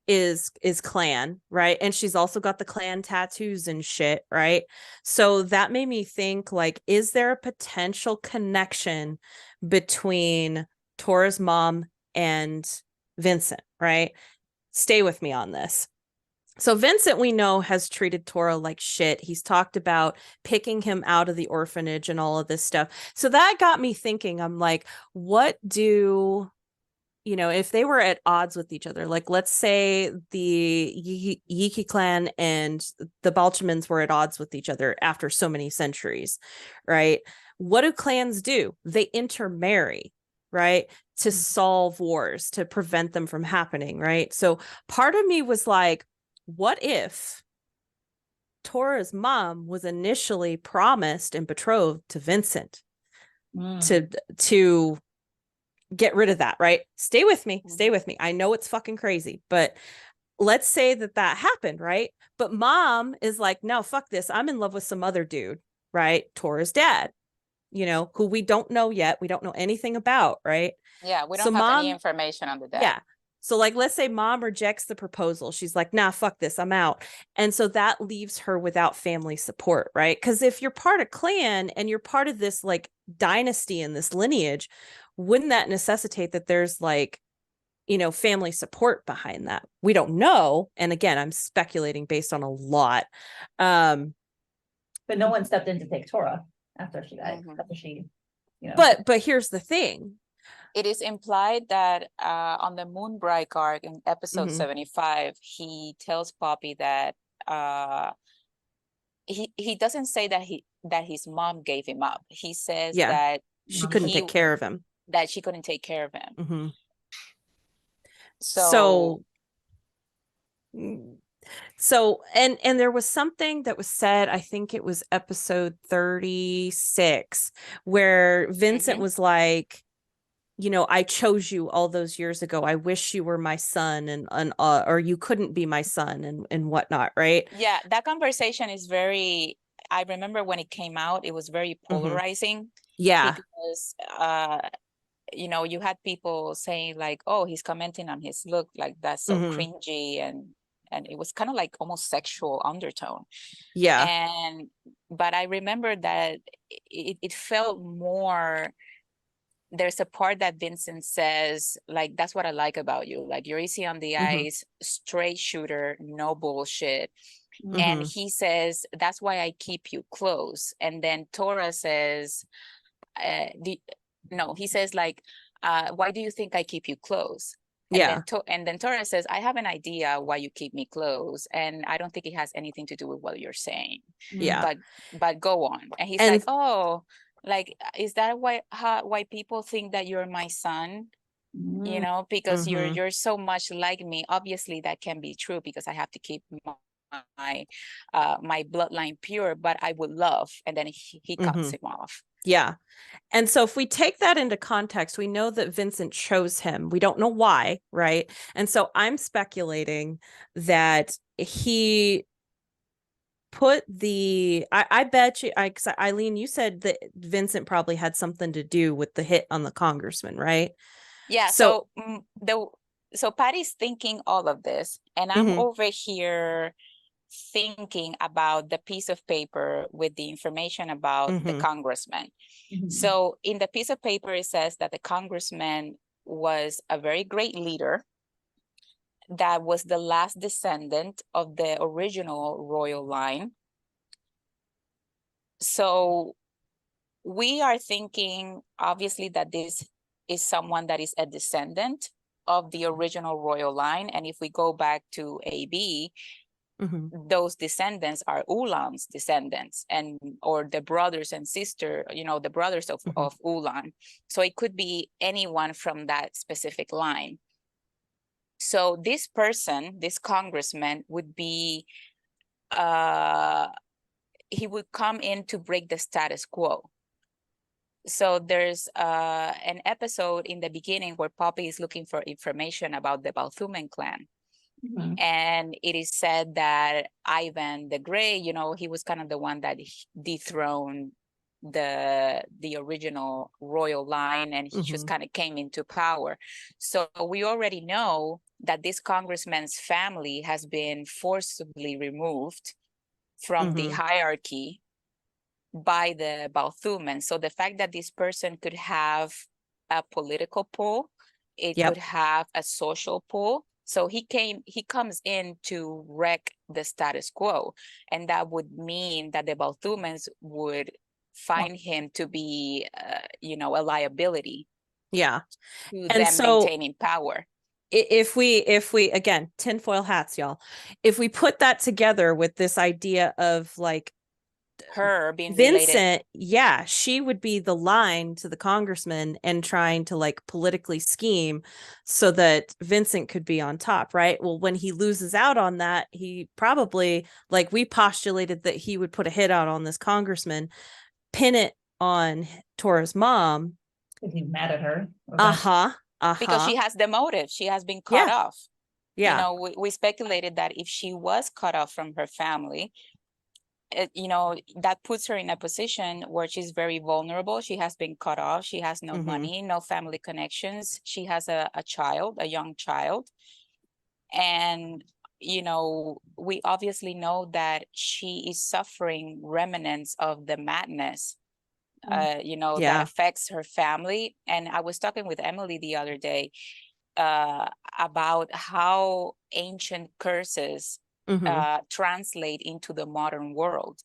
is clan, right? And she's also got the clan tattoos and shit, right? So that made me think, like, is there a potential connection between Tora's mom and Vincent, right? Stay with me on this. So Vincent, we know, has treated Tora like shit. He's talked about picking him out of the orphanage and all of this stuff. So that got me thinking. I'm like, what do you know, if they were at odds with each other, like let's say the Yiki clan and the Balchamans were at odds with each other after so many centuries, right? What do clans do? They intermarry, right? To solve wars, to prevent them from happening, right? So part of me was like, what if Tora's mom was initially promised and betrothed to Vincent to get rid of that, right? Stay with me. Stay with me. I know it's fucking crazy, but let's say that happened, right? But mom is like, no, fuck this. I'm in love with some other dude, right? Tora's dad, you know, who we don't know yet. We don't know anything about, right? Yeah, we So don't have mom, any information on the dad. yeah. So like, let's say mom rejects the proposal. She's like, nah, fuck this. I'm out. And so that leaves her without family support, right? Because if you're part of clan and you're part of this like dynasty and this lineage, wouldn't that necessitate that there's like, you know, family support behind that? We don't know. And again, I'm speculating based on a lot. But no one stepped in to take Tora after she died, after she, you know. But here's the thing. It is implied that on the Moonbright arc in episode 75, he tells Poppy that he doesn't say that his mom gave him up. He says that she couldn't take care of him. That she couldn't take care of him. Mm-hmm. So and there was something that was said, I think it was episode 36, where Vincent was like, you know, I chose you all those years ago. I wish you were my son, and or you couldn't be my son, and whatnot, right? Yeah, that conversation is very. I remember when it came out, it was very polarizing. Yeah, because you know, you had people saying like, "Oh, he's commenting on his look, like that's so cringy," and it was kind of like almost sexual undertone. Yeah, but I remember that it felt more. There's a part that Vincent says, like, that's what I like about you. Like, you're easy on the ice, straight shooter, no bullshit. And he says, that's why I keep you close. And then Tora says, he says, like, why do you think I keep you close? And then Tora says, I have an idea why you keep me close. And I don't think it has anything to do with what you're saying. Yeah. But go on. And he's like, oh, like, is that why people think that you're my son? You know, because you're so much like me. Obviously that can be true because I have to keep my bloodline pure, but I would love. And then he cuts him off. Yeah. And so if we take that into context, we know that Vincent chose him. We don't know why, right? And so I'm speculating that he put I bet you, Aileen, you said that Vincent probably had something to do with the hit on the congressman, right? Yeah. So Patty's thinking all of this, and I'm over here thinking about the piece of paper with the information about the congressman. So in the piece of paper, it says that the congressman was a very great leader, that was the last descendant of the original royal line. So we are thinking, obviously, that this is someone that is a descendant of the original royal line. And if we go back to AB, those descendants are Ulan's descendants, or the brothers and sister, you know, the brothers of Ulan. So it could be anyone from that specific line. So this person, this congressman, would be, he would come in to break the status quo. So there's an episode in the beginning where Poppy is looking for information about the Balthuman clan. And it is said that Ivan the Grey, you know, he was kind of the one that dethroned the original royal line, and he just kind of came into power. So we already know that this congressman's family has been forcibly removed from the hierarchy by the Balthuman. So the fact that this person could have a political pull, it could have a social pull. So he comes in to wreck the status quo. And that would mean that the Balthumans would find him to be, you know, a liability. Yeah. to And them so maintaining power. if we again, tinfoil hats, y'all, if we put that together with this idea of like Her being Vincent, related. yeah, she would be the line to the congressman and trying to like politically scheme so that Vincent could be on top, right? Well, when he loses out on that, he probably, like we postulated that he would put a hit out on this congressman, pin it on Tora's mom. Because he's mad at her. Because she has the motive. She has been cut off. Yeah. You know, we speculated that if she was cut off from her family, you know, that puts her in a position where she's very vulnerable. She has been cut off. She has no money, no family connections. She has a child, a young child. And, you know, we obviously know that she is suffering remnants of the madness, you know, that affects her family. And I was talking with Emily the other day about how ancient curses translate into the modern world.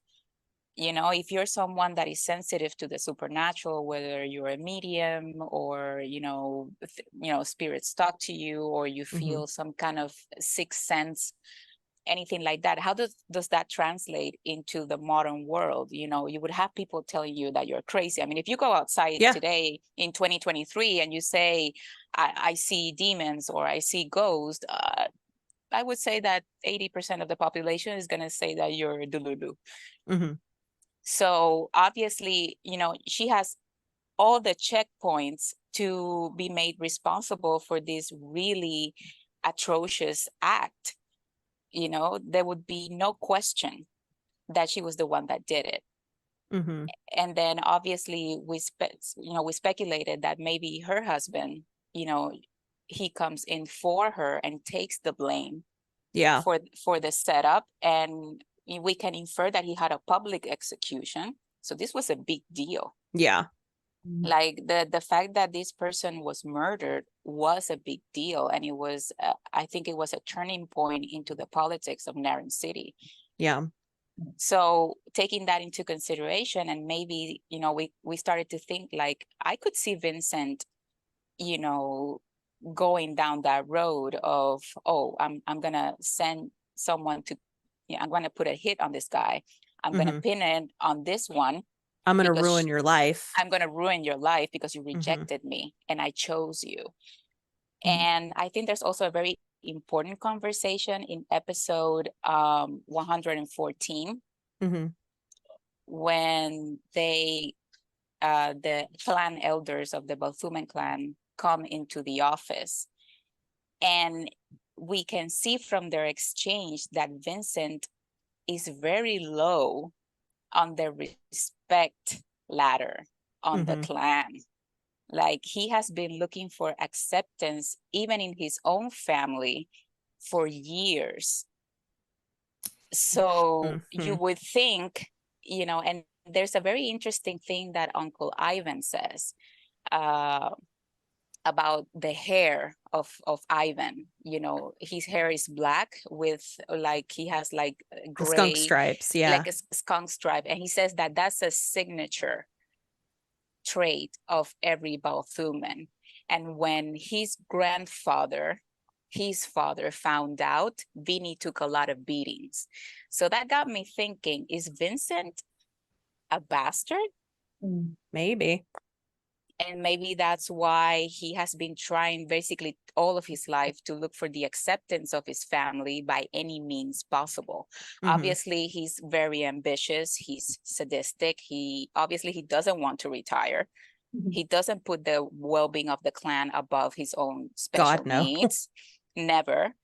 You know, if you're someone that is sensitive to the supernatural, whether you're a medium or, you know, spirits talk to you, or you feel some kind of sixth sense, anything like that, how does that translate into the modern world? You know, you would have people telling you that you're crazy. I mean, if you go outside today in 2023 and you say, I see demons or I see ghosts, I would say that 80% of the population is going to say that you're delulu. So obviously, you know, she has all the checkpoints to be made responsible for this really atrocious act. You know, there would be no question that she was the one that did it. And then obviously we speculated that maybe her husband, you know, he comes in for her and takes the blame for the setup. And we can infer that he had a public execution. So this was a big deal. Like the fact that this person was murdered was a big deal. And it was, I think it was a turning point into the politics of Narin City. So taking that into consideration, and maybe, you know, we started to think like, I could see Vincent, you know, going down that road of, oh, I'm going to send someone to, I'm going to put a hit on this guy. I'm going to pin it on this one. I'm going to ruin your life. I'm going to ruin your life because you rejected me and I chose you. And I think there's also a very important conversation in episode 114 when they, the clan elders of the Balthuman clan come into the office. And we can see from their exchange that Vincent is very low on the respect ladder on the clan. Like he has been looking for acceptance even in his own family for years. So you would think, you know, and there's a very interesting thing that Uncle Ivan says about the hair of Ivan. You know, his hair is black with like, he has like gray skunk stripes, like a skunk stripe, and he says that that's a signature trait of every Balthuman. And when his father found out, Vinny took a lot of beatings. So that got me thinking, is Vincent a bastard? Maybe. And maybe that's why he has been trying basically all of his life to look for the acceptance of his family by any means possible. Obviously, he's very ambitious. He's sadistic. He doesn't want to retire. He doesn't put the well-being of the clan above his own special needs. Never.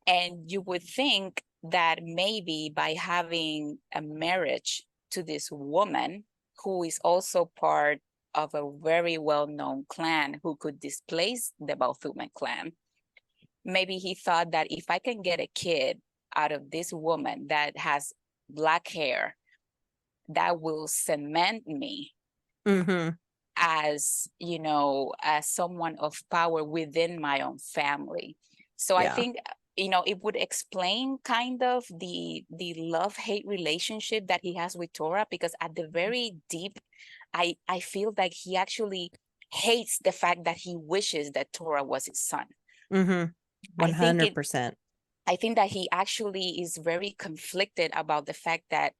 And you would think that maybe by having a marriage to this woman who is also part of a very well-known clan who could displace the Balthuman clan, maybe he thought that if I can get a kid out of this woman that has black hair, that will cement me as, you know, as someone of power within my own family. So I think, you know, it would explain kind of the love-hate relationship that he has with Tora, because at the very deep, I feel like he actually hates the fact that he wishes that Tora was his son. 100%. I think that he actually is very conflicted about the fact that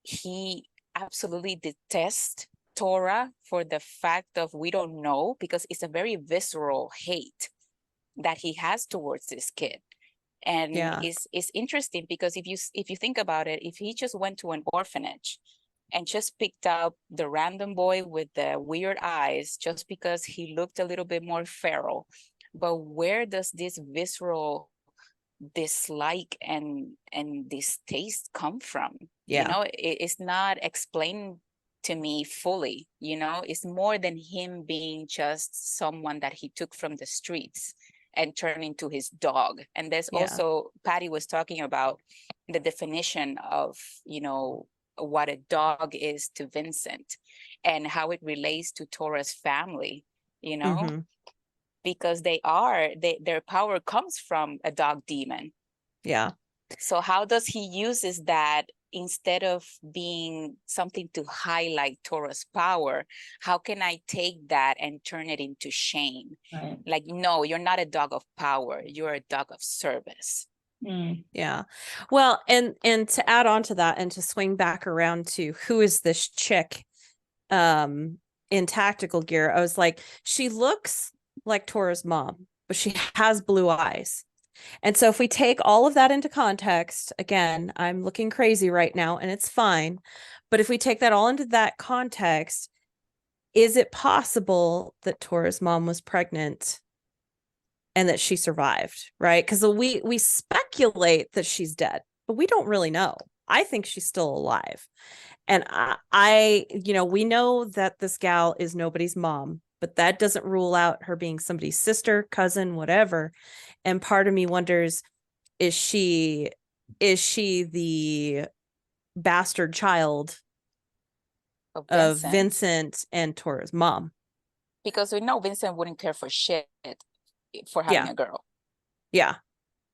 he absolutely detests Tora for the fact of we don't know, because it's a very visceral hate that he has towards this kid. And it's interesting because if you think about it, if he just went to an orphanage and just picked up the random boy with the weird eyes just because he looked a little bit more feral, but where does this visceral dislike and distaste come from? You know, it's not explained to me fully. You know, it's more than him being just someone that he took from the streets and turned into his dog. And there's also, Patty was talking about the definition of, you know, what a dog is to Vincent and how it relates to Tora's family, you know, because their power comes from a dog demon. Yeah. So how does he uses that instead of being something to highlight Tora's power? How can I take that and turn it into shame? Right. Like, no, you're not a dog of power. You're a dog of service. Yeah. Well, and to add on to that and to swing back around to who is this chick in tactical gear, I was like, she looks like Tora's mom, but she has blue eyes. And so if we take all of that into context, again, I'm looking crazy right now and it's fine. But if we take that all into that context, is it possible that Tora's mom was pregnant and that she survived, right? Because we speculate that she's dead, but we don't really know. I think she's still alive. And I you know, we know that this gal is nobody's mom, but that doesn't rule out her being somebody's sister, cousin, whatever. And part of me wonders, is she the bastard child of Vincent and Tora's mom? Because we know Vincent wouldn't care for shit for having a girl. Yeah.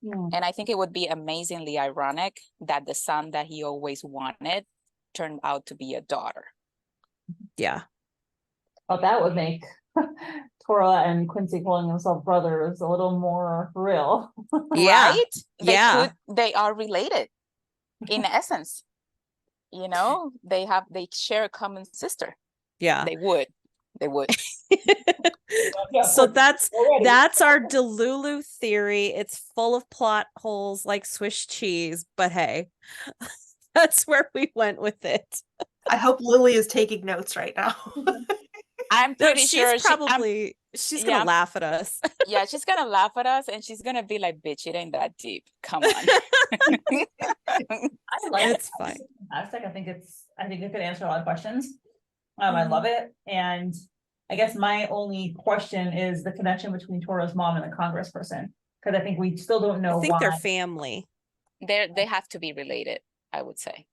And I think it would be amazingly ironic that the son that he always wanted turned out to be a daughter. Yeah. Well, that would make Tora and Quincey calling themselves brothers a little more real. Yeah. Right? They are related in essence. You know, they share a common sister. Yeah. They would. So that's our Delulu theory. It's full of plot holes like Swiss cheese, but hey, that's where we went with it. I hope Lily is taking notes right now. I'm pretty sure she's gonna laugh at us. Yeah, she's gonna laugh at us and she's gonna be like, bitch, it ain't that deep. Come on. It's fine. Fantastic. I think it could answer a lot of questions. I love it. And I guess my only question is the connection between Tora's mom and the congressperson, because I think we still don't know. I think why. they're family. They have to be related, I would say.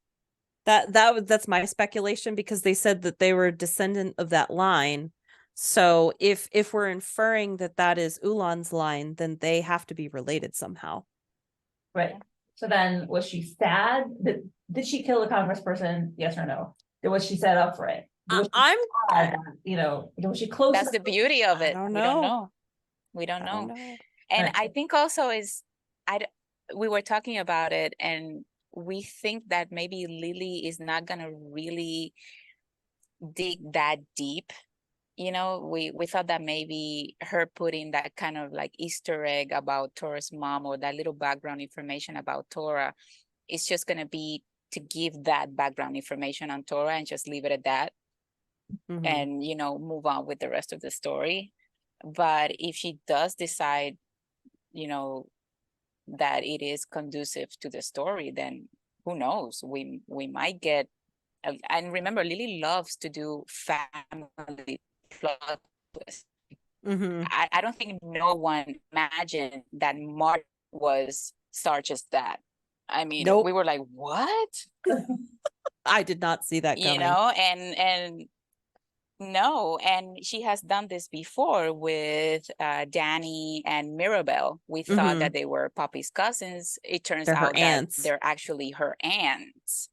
That's my speculation, because they said that they were a descendant of that line. So if we're inferring that is Ulan's line, then they have to be related somehow. Right. So then, was she sad? Did she kill the congressperson? Yes or no? Was she set up for it? Was she close? That's the beauty of it. I don't know. We don't know. And Right. I think also we were talking about it, and we think that maybe Lily is not gonna really dig that deep. You know, we thought that maybe her putting that kind of like Easter egg about Tora's mom, or that little background information about Tora, is just gonna be to give that background information on Tora and just leave it at that. And, you know, move on with the rest of the story. But if she does decide, you know, that it is conducive to the story, then who knows? We might get, and remember, Lily loves to do family plot twists. I don't think no one imagined that Mark was Sarge's dad. I mean, we were like, what? I did not see that coming. You know, and no, and she has done this before with Danny and Mirabel. We thought that they were Poppy's cousins. It turns out that they're actually her aunts.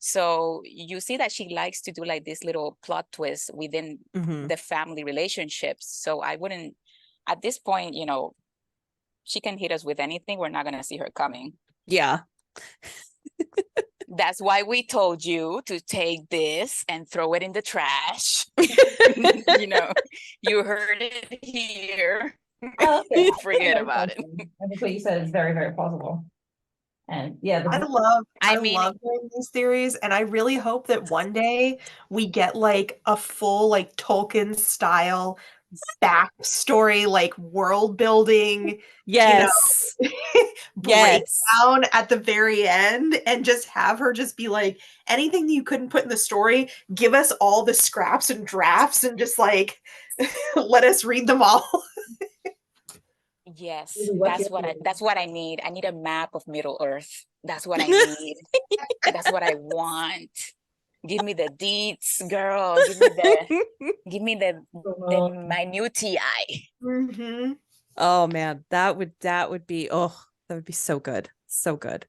So you see that she likes to do like this little plot twist within the family relationships. So I wouldn't, at this point, you know, she can hit us with anything. We're not going to see her coming. Yeah. That's why we told you to take this and throw it in the trash. You know, you heard it here. Okay. Forget about it. I think what you said is very, very plausible. And yeah, I love hearing these theories, and I really hope that one day we get like a full like Tolkien style backstory, like world building, Yes. you know, Yes. breakdown at the very end, and just have her just be like, anything that you couldn't put in the story, give us all the scraps and drafts and just like let us read them all. Yes, that's what I need. I need a map of Middle Earth. That's what I need. That's what I want. Give me the deets, girl. Give me the minutiae. Oh man, that would be so good. So good.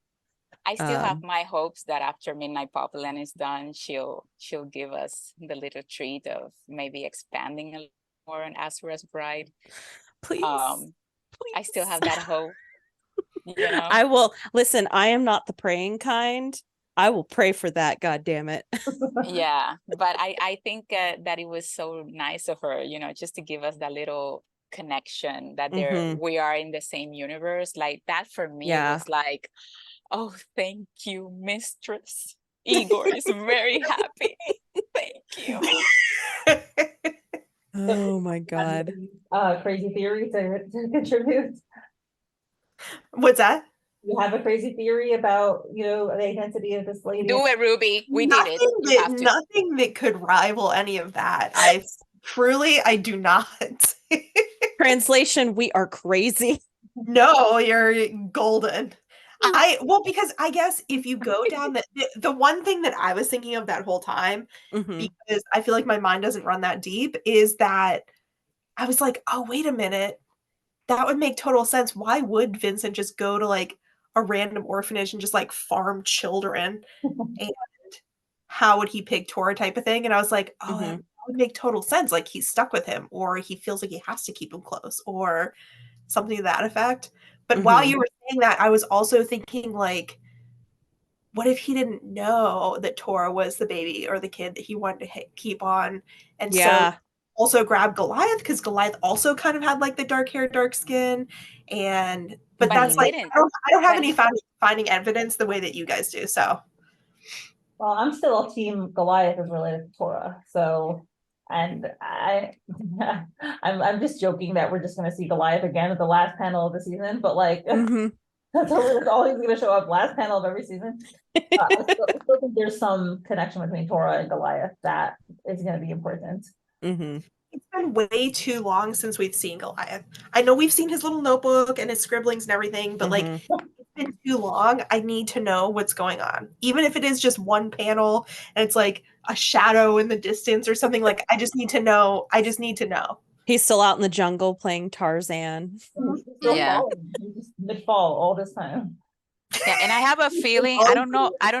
I still have my hopes that after Midnight Populin is done, she'll give us the little treat of maybe expanding a little more on Azura's Bride. Please. I still have that hope. You know? I will listen. I am not the praying kind. I will pray for that. God damn it. Yeah, but I think that it was so nice of her, you know, just to give us that little connection that we are in the same universe. Like that for me was like, oh, thank you, mistress. Igor is very happy. Thank you. Oh my God. Crazy theory to contribute. What's that? You have a crazy theory about, you know, the identity of this lady? Do it, Ruby. We did it. Nothing that could rival any of that. I do not. Translation, we are crazy. No, you're golden. Because I guess if you go down the one thing that I was thinking of that whole time, because I feel like my mind doesn't run that deep, is that I was like, oh, wait a minute. That would make total sense. Why would Vincent just go to like a random orphanage and just like farm children? And how would he pick Tora type of thing? And I was like, oh, that would make total sense. Like he's stuck with him, or he feels like he has to keep him close, or something to that effect. But while you were saying that, I was also thinking like, what if he didn't know that Tora was the baby or the kid that he wanted to keep on? And so also grab Goliath, because Goliath also kind of had like the dark hair, dark skin. But that's like, I don't have any finding evidence the way that you guys do. So, well, I'm still a team Goliath is related to Tora. So, and I'm just joking that we're just going to see Goliath again at the last panel of the season, but like that's always going to show up last panel of every season. I still think there's some connection between Tora and Goliath that is going to be important. It's been way too long since we've seen Goliath. I know we've seen his little notebook and his scribblings and everything, but like it's been too long. I need to know what's going on. Even if it is just one panel and it's like a shadow in the distance or something, like I just need to know. He's still out in the jungle playing Tarzan. Yeah. Mid-fall all this time. Yeah, and I have a feeling, I don't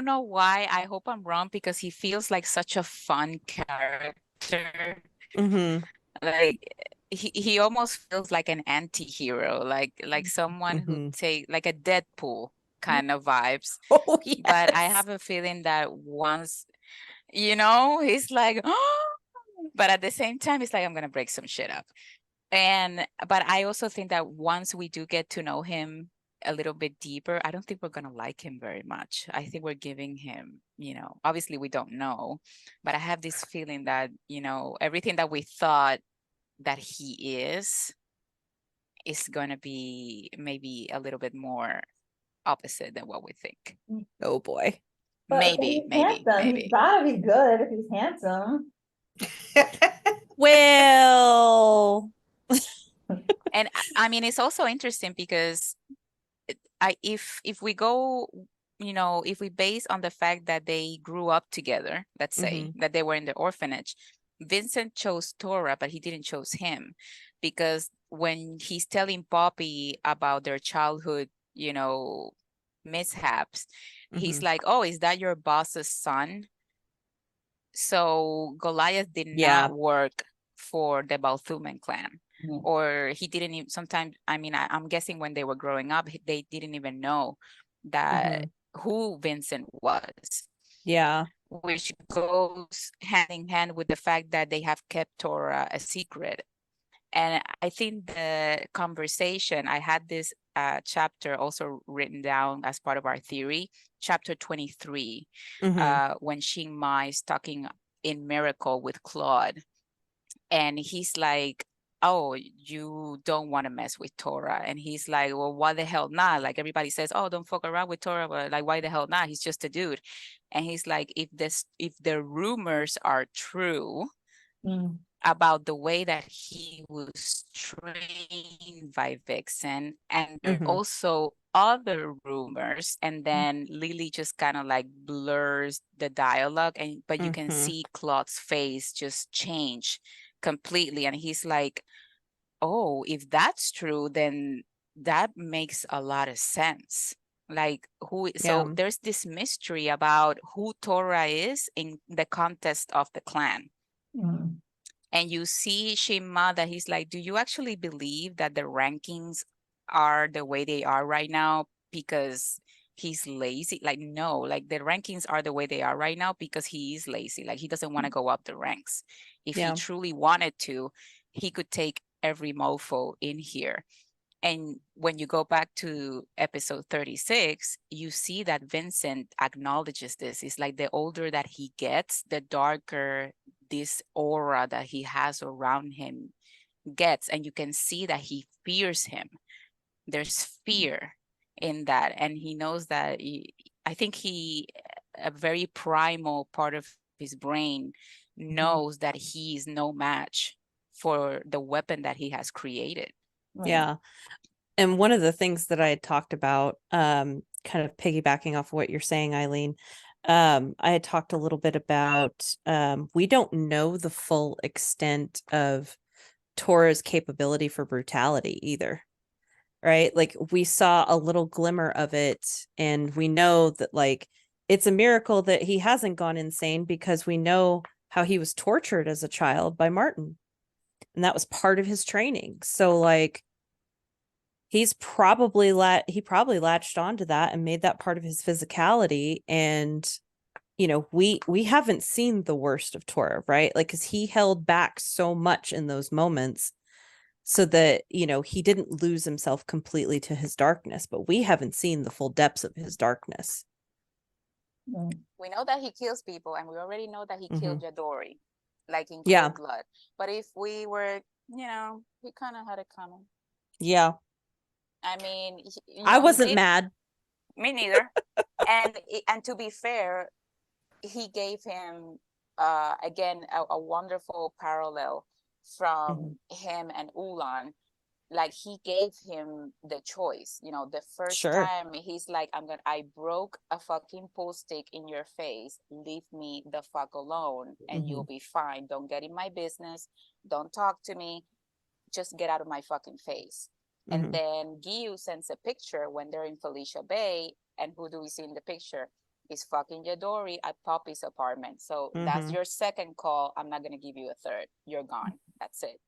know why, I hope I'm wrong, because he feels like such a fun character. Like he almost feels like an anti-hero, like someone who take like a Deadpool kind of vibes. Oh, yes. But I have a feeling that once, you know, he's like, oh, but at the same time, it's like, I'm gonna break some shit up. But I also think that once we do get to know him a little bit deeper, I don't think we're gonna like him very much. I think we're giving him, you know, obviously we don't know, but I have this feeling that, you know, everything that we thought that he is gonna be maybe a little bit more opposite than what we think. Oh boy. But maybe. He's gotta be good if he's handsome. Well, and I mean, it's also interesting because if we go, you know, if we base on the fact that they grew up together, let's say that they were in the orphanage, Vincent chose Tora, but he didn't choose him, because when he's telling Poppy about their childhood, you know, mishaps, he's Mhm. like, oh, is that your boss's son? So Goliath did Yeah. not work for the Balthuman clan. Yeah. Or he didn't even, sometimes, I mean, I'm guessing when they were growing up, they didn't even know that who Vincent was. Yeah. Which goes hand in hand with the fact that they have kept Tora a secret. And I think the conversation, I had this chapter also written down as part of our theory, chapter 23, when Xing Mai is talking in Miracle with Claude. And he's like, oh, you don't want to mess with Tora. And he's like, well, why the hell not? Like everybody says, oh, don't fuck around with Tora, but like, why the hell not? He's just a dude. And he's like, if the rumors are true about the way that he was trained by Vixen, and there are also other rumors, and then Lily just kind of like blurs the dialogue, but you can see Claude's face just change completely, and he's like, oh, if that's true, then that makes a lot of sense. Like so there's this mystery about who Tora is in the context of the clan. And you see Shima that he's like, do you actually believe that the rankings are the way they are right now because he's lazy? Like, no, like the rankings are the way they are right now because he is lazy. Like he doesn't want to go up the ranks. If he truly wanted to, he could take every mofo in here. And when you go back to episode 36, you see that Vincent acknowledges this. It's like the older that he gets, the darker this aura that he has around him gets. And you can see that he fears him. There's fear in that. And he knows that, I think a very primal part of his brain knows that he is no match for the weapon that he has created. Yeah. And one of the things that I had talked about, kind of piggybacking off what you're saying, Aileen, I had talked a little bit about, we don't know the full extent of Tora's capability for brutality either, right? Like we saw a little glimmer of it, and we know that like it's a miracle that he hasn't gone insane because we know how he was tortured as a child by Martin, and that was part of his training. So like he probably latched onto that and made that part of his physicality. And you know, we haven't seen the worst of Tora, right? Like because he held back so much in those moments so that, you know, he didn't lose himself completely to his darkness, but we haven't seen the full depths of his darkness. We know that he kills people, and we already know that he killed 𝑒𝑡𝑒, like in cold blood. But if we were, you know, we kind of had it coming. Yeah. I mean, I wasn't mad. Me neither. and to be fair, he gave him again a wonderful parallel from him and Ulan. Like he gave him the choice. You know, the first time he's like, I broke a fucking pool stick in your face. Leave me the fuck alone and you'll be fine. Don't get in my business. Don't talk to me. Just get out of my fucking face. And then 𝑔𝑖U sends a picture when they're in Felicia Bay. And who do we see in the picture? Is fucking 𝑒𝑡𝑒 at 𝑝𝑖𝑠's apartment. So that's your second call. I'm not going to give you a third. You're gone. That's it.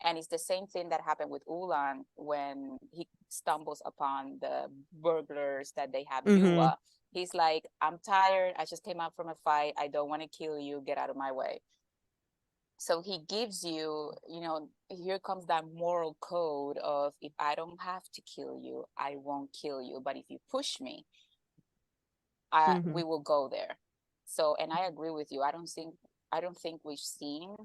And it's the same thing that happened with Ulan when he stumbles upon the burglars that they have Yua. He's like, I'm tired. I just came out from a fight. I don't want to kill you. Get out of my way. So he gives you, you know, here comes that moral code of if I don't have to kill you, I won't kill you. But if you push me, we will go there. So, and I agree with you. I don't think we've seen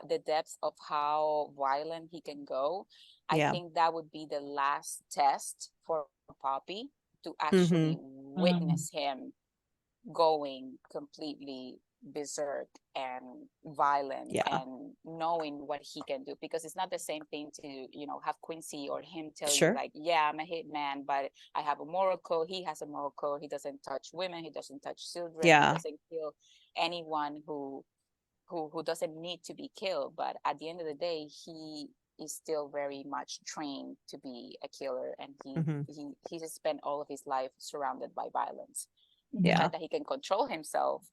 the depths of how violent he can go. I think that would be the last test for Poppy to actually witness him going completely berserk and violent and knowing what he can do, because it's not the same thing to, you know, have Quincey or him tell you like, yeah, I'm a hitman, but I have a moral code. He has a moral code. He doesn't touch women. He doesn't touch children. He doesn't kill anyone who doesn't need to be killed. But at the end of the day, is still very much trained to be a killer, and Mhm. he has spent all of his life surrounded by violence. The Yeah. fact that he can control himself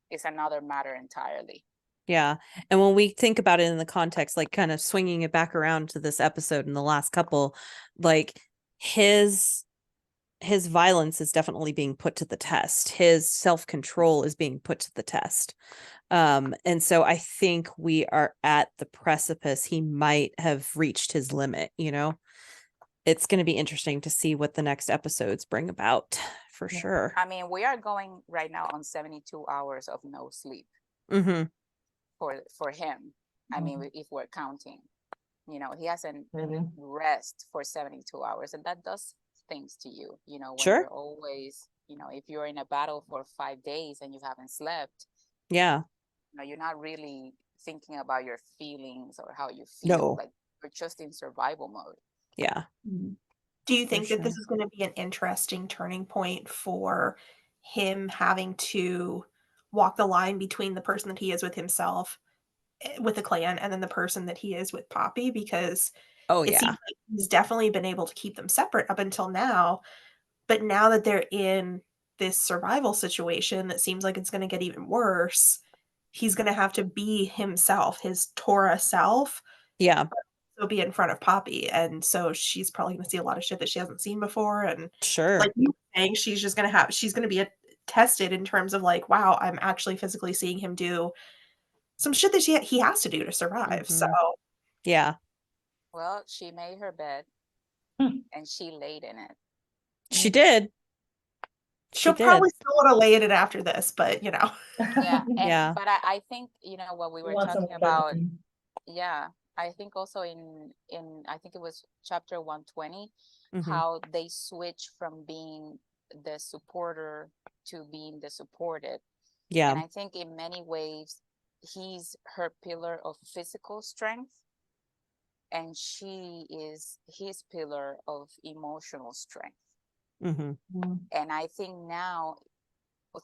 is another matter entirely. Yeah. And when we think about it in the context, like kind of swinging it back around to this episode and the last couple, like his violence is definitely being put to the test. His self-control is being put to the test. And so I think we are at the precipice. He might have reached his limit, you know? It's going to be interesting to see what the next episodes bring about, for sure. I mean, we are going right now on 72 hours of no sleep Mm-hmm. for him. I mean, if we're counting, you know, he hasn't Really? rest for 72 hours, and that does things to you, you know, when Sure. you're always, you know, if you're in a battle for 5 days and you haven't slept, Yeah. you know, you're not really thinking about your feelings or how you feel. No. Like, you're just in survival mode. Yeah. Do you think that this sure. is going to be an interesting turning point for him having to walk the line between the person that he is with himself, with the clan, and then the person that he is with Poppy? Because Oh, it yeah. seems like he's definitely been able to keep them separate up until now. But now that they're in this survival situation that seems like it's going to get even worse, he's going to have to be himself, his Tora self. Yeah. So be in front of Poppy, and so she's probably going to see a lot of shit that she hasn't seen before, and Sure. like you were saying, she's going to be tested in terms of like, wow, I'm actually physically seeing him do some shit that he has to do to survive. So yeah. Well, she made her bed Hmm. and she laid in it. She did. she'll did. probably still want to lay in it after this, but you know. Yeah. Yeah. But I think, you know, what we were Want some talking about, bedroom. yeah, I think also in I think it was chapter 120, Mhm. how they switch from being the supporter to being the supported. Yeah. And I think in many ways, he's her pillar of physical strength, and she is his pillar of emotional strength. Mm-hmm. And I think now,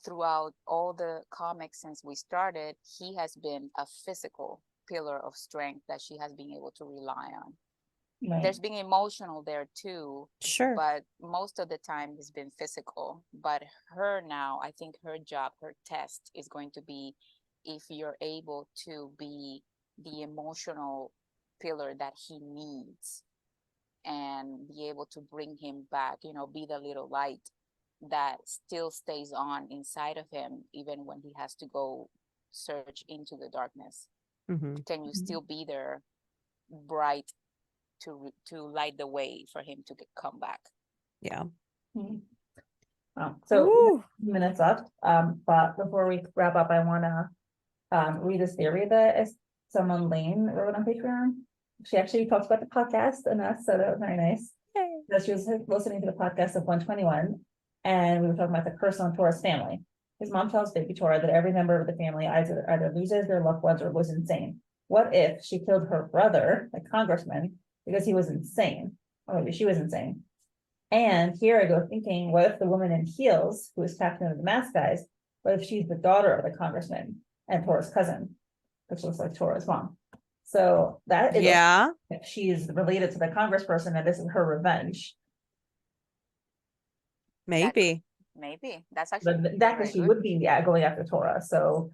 throughout all the comics since we started, he has been a physical pillar of strength that she has been able to rely on. Right. There's been emotional there too, Sure. but most of the time it's been physical. But her now, I think her job, her test is going to be if you're able to be the emotional pillar that he needs and be able to bring him back, you know, be the little light that still stays on inside of him, even when he has to go search into the darkness. Mm-hmm. Can you still be there, bright, to light the way for him to come back? Yeah. So Woo. minutes left. But before we wrap up, I want to read this theory that someone Lane wrote on Patreon. She actually talks about the podcast and us, so that was very nice. Yay. So she was listening to the podcast of 121, and we were talking about the curse on Tora's family. His mom tells baby Tora that every member of the family either loses their loved ones or goes insane. What if she killed her brother, the congressman, because he was insane? Or maybe she was insane. And here I go thinking, what if the woman in heels, who is captain of the mask guys, what if she's the daughter of the congressman and Tora's cousin, which looks like Tora's mom? So that is, Yeah. if she's related to the congressperson and this is her revenge. Maybe. Maybe that's actually But that she would be going after Tora. So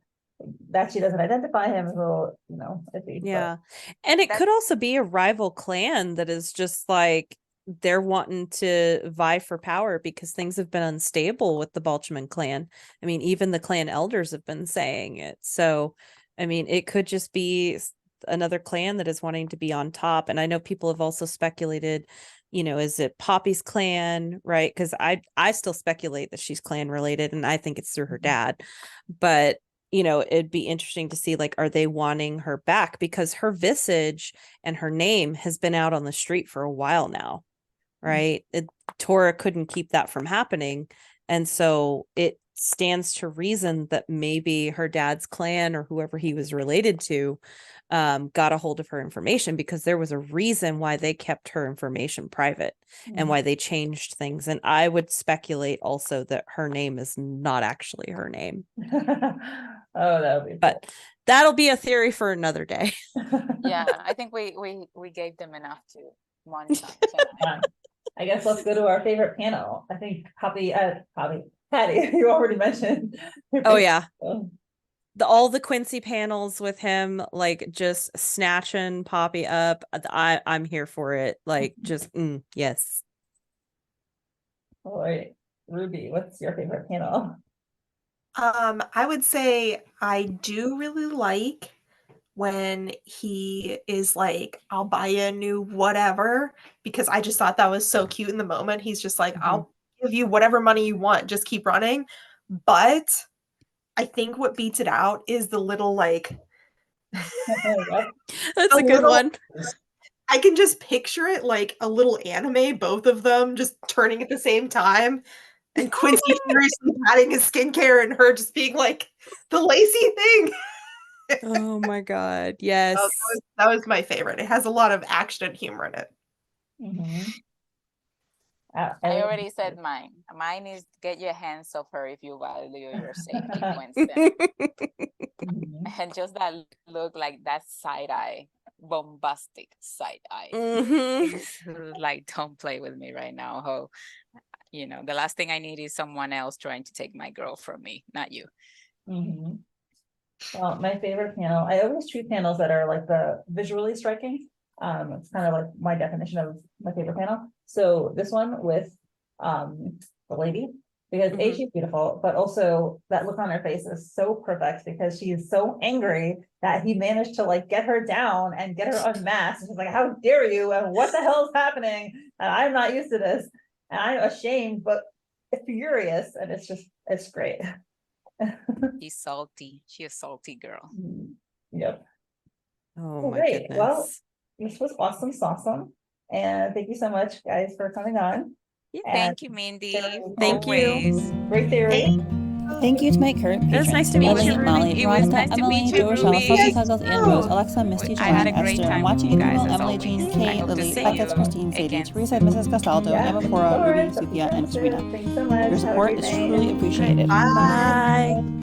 that she doesn't identify him, will, you know, Yeah. And it could also be a rival clan that is just like they're wanting to vie for power because things have been unstable with the Balchman clan. I mean, even the clan elders have been saying it. So, I mean, it could just be another clan that is wanting to be on top. And I know people have also speculated, you know, is it Poppy's clan, right? Because I still speculate that she's clan related, and I think it's through her dad. But you know, it'd be interesting to see, like, are they wanting her back? Because her visage and her name has been out on the street for a while now, right? Tora couldn't keep that from happening. And so it stands to reason that maybe her dad's clan or whoever he was related to got a hold of her information, because there was a reason why they kept her information private and why they changed things. And I would speculate also that her name is not actually her name. Oh, that would be But that'll be a theory for another day. Yeah, I think we gave them enough to munch on tonight. I guess let's go to our favorite panel. I think Patty, you already mentioned. Oh yeah. All the Quincey panels with him, like just snatching Poppy up. I'm here for it. Like just yes. All right, Ruby, what's your favorite panel? I would say I do really like when he is like, I'll buy you a new whatever, because I just thought that was so cute in the moment. He's just like, I'll give you whatever money you want, just keep running. But I think what beats it out is the little like That's a good one. I can just picture it like a little anime, both of them just turning at the same time. And Quincey furiously patting his skincare and her just being like the lacy thing. Oh my god, yes. That was my favorite. It has a lot of action and humor in it. I already said mine. Mine is get your hands off her if you value your safety, Quincess. And just that look, like that side eye, bombastic side eye. Like, don't play with me right now, ho. You know, the last thing I need is someone else trying to take my girl from me, not you. Well, my favorite panel, I always choose panels that are like the visually striking. It's kind of like my definition of my favorite panel. So this one with the lady, because A, she's beautiful, but also that look on her face is so perfect because she is so angry that he managed to like get her down and get her unmasked. And she's like, how dare you? And what the hell is happening? And I'm not used to this. And I'm ashamed, but furious. And it's great. She's salty. She's a salty girl. Yep. Oh my great. goodness. Well, this was awesome. And thank you so much, guys, for coming on. Yeah, thank you, Mindy. Thank you. Great theory. Thank you to my current patrons. It was nice to meet Emily, you, Ruby. Molly, It was Veronica, nice to Emily, meet you, Joe, Rochelle, Ruby. Sophie, Cosgrove, Anne Rose, Alexa, Misty, I had a Joanne, great Esther, time I'm with watching you Email, guys, as Emily, always. Jean, I Kate, hope to Lily, see Beckett's, you Christine, Sadie, again. Teresa, Mrs. Castaldo, Emma, Cora, Ruby, Sophia, and Serena. Thanks so much. Your support is truly appreciated. Bye. Bye.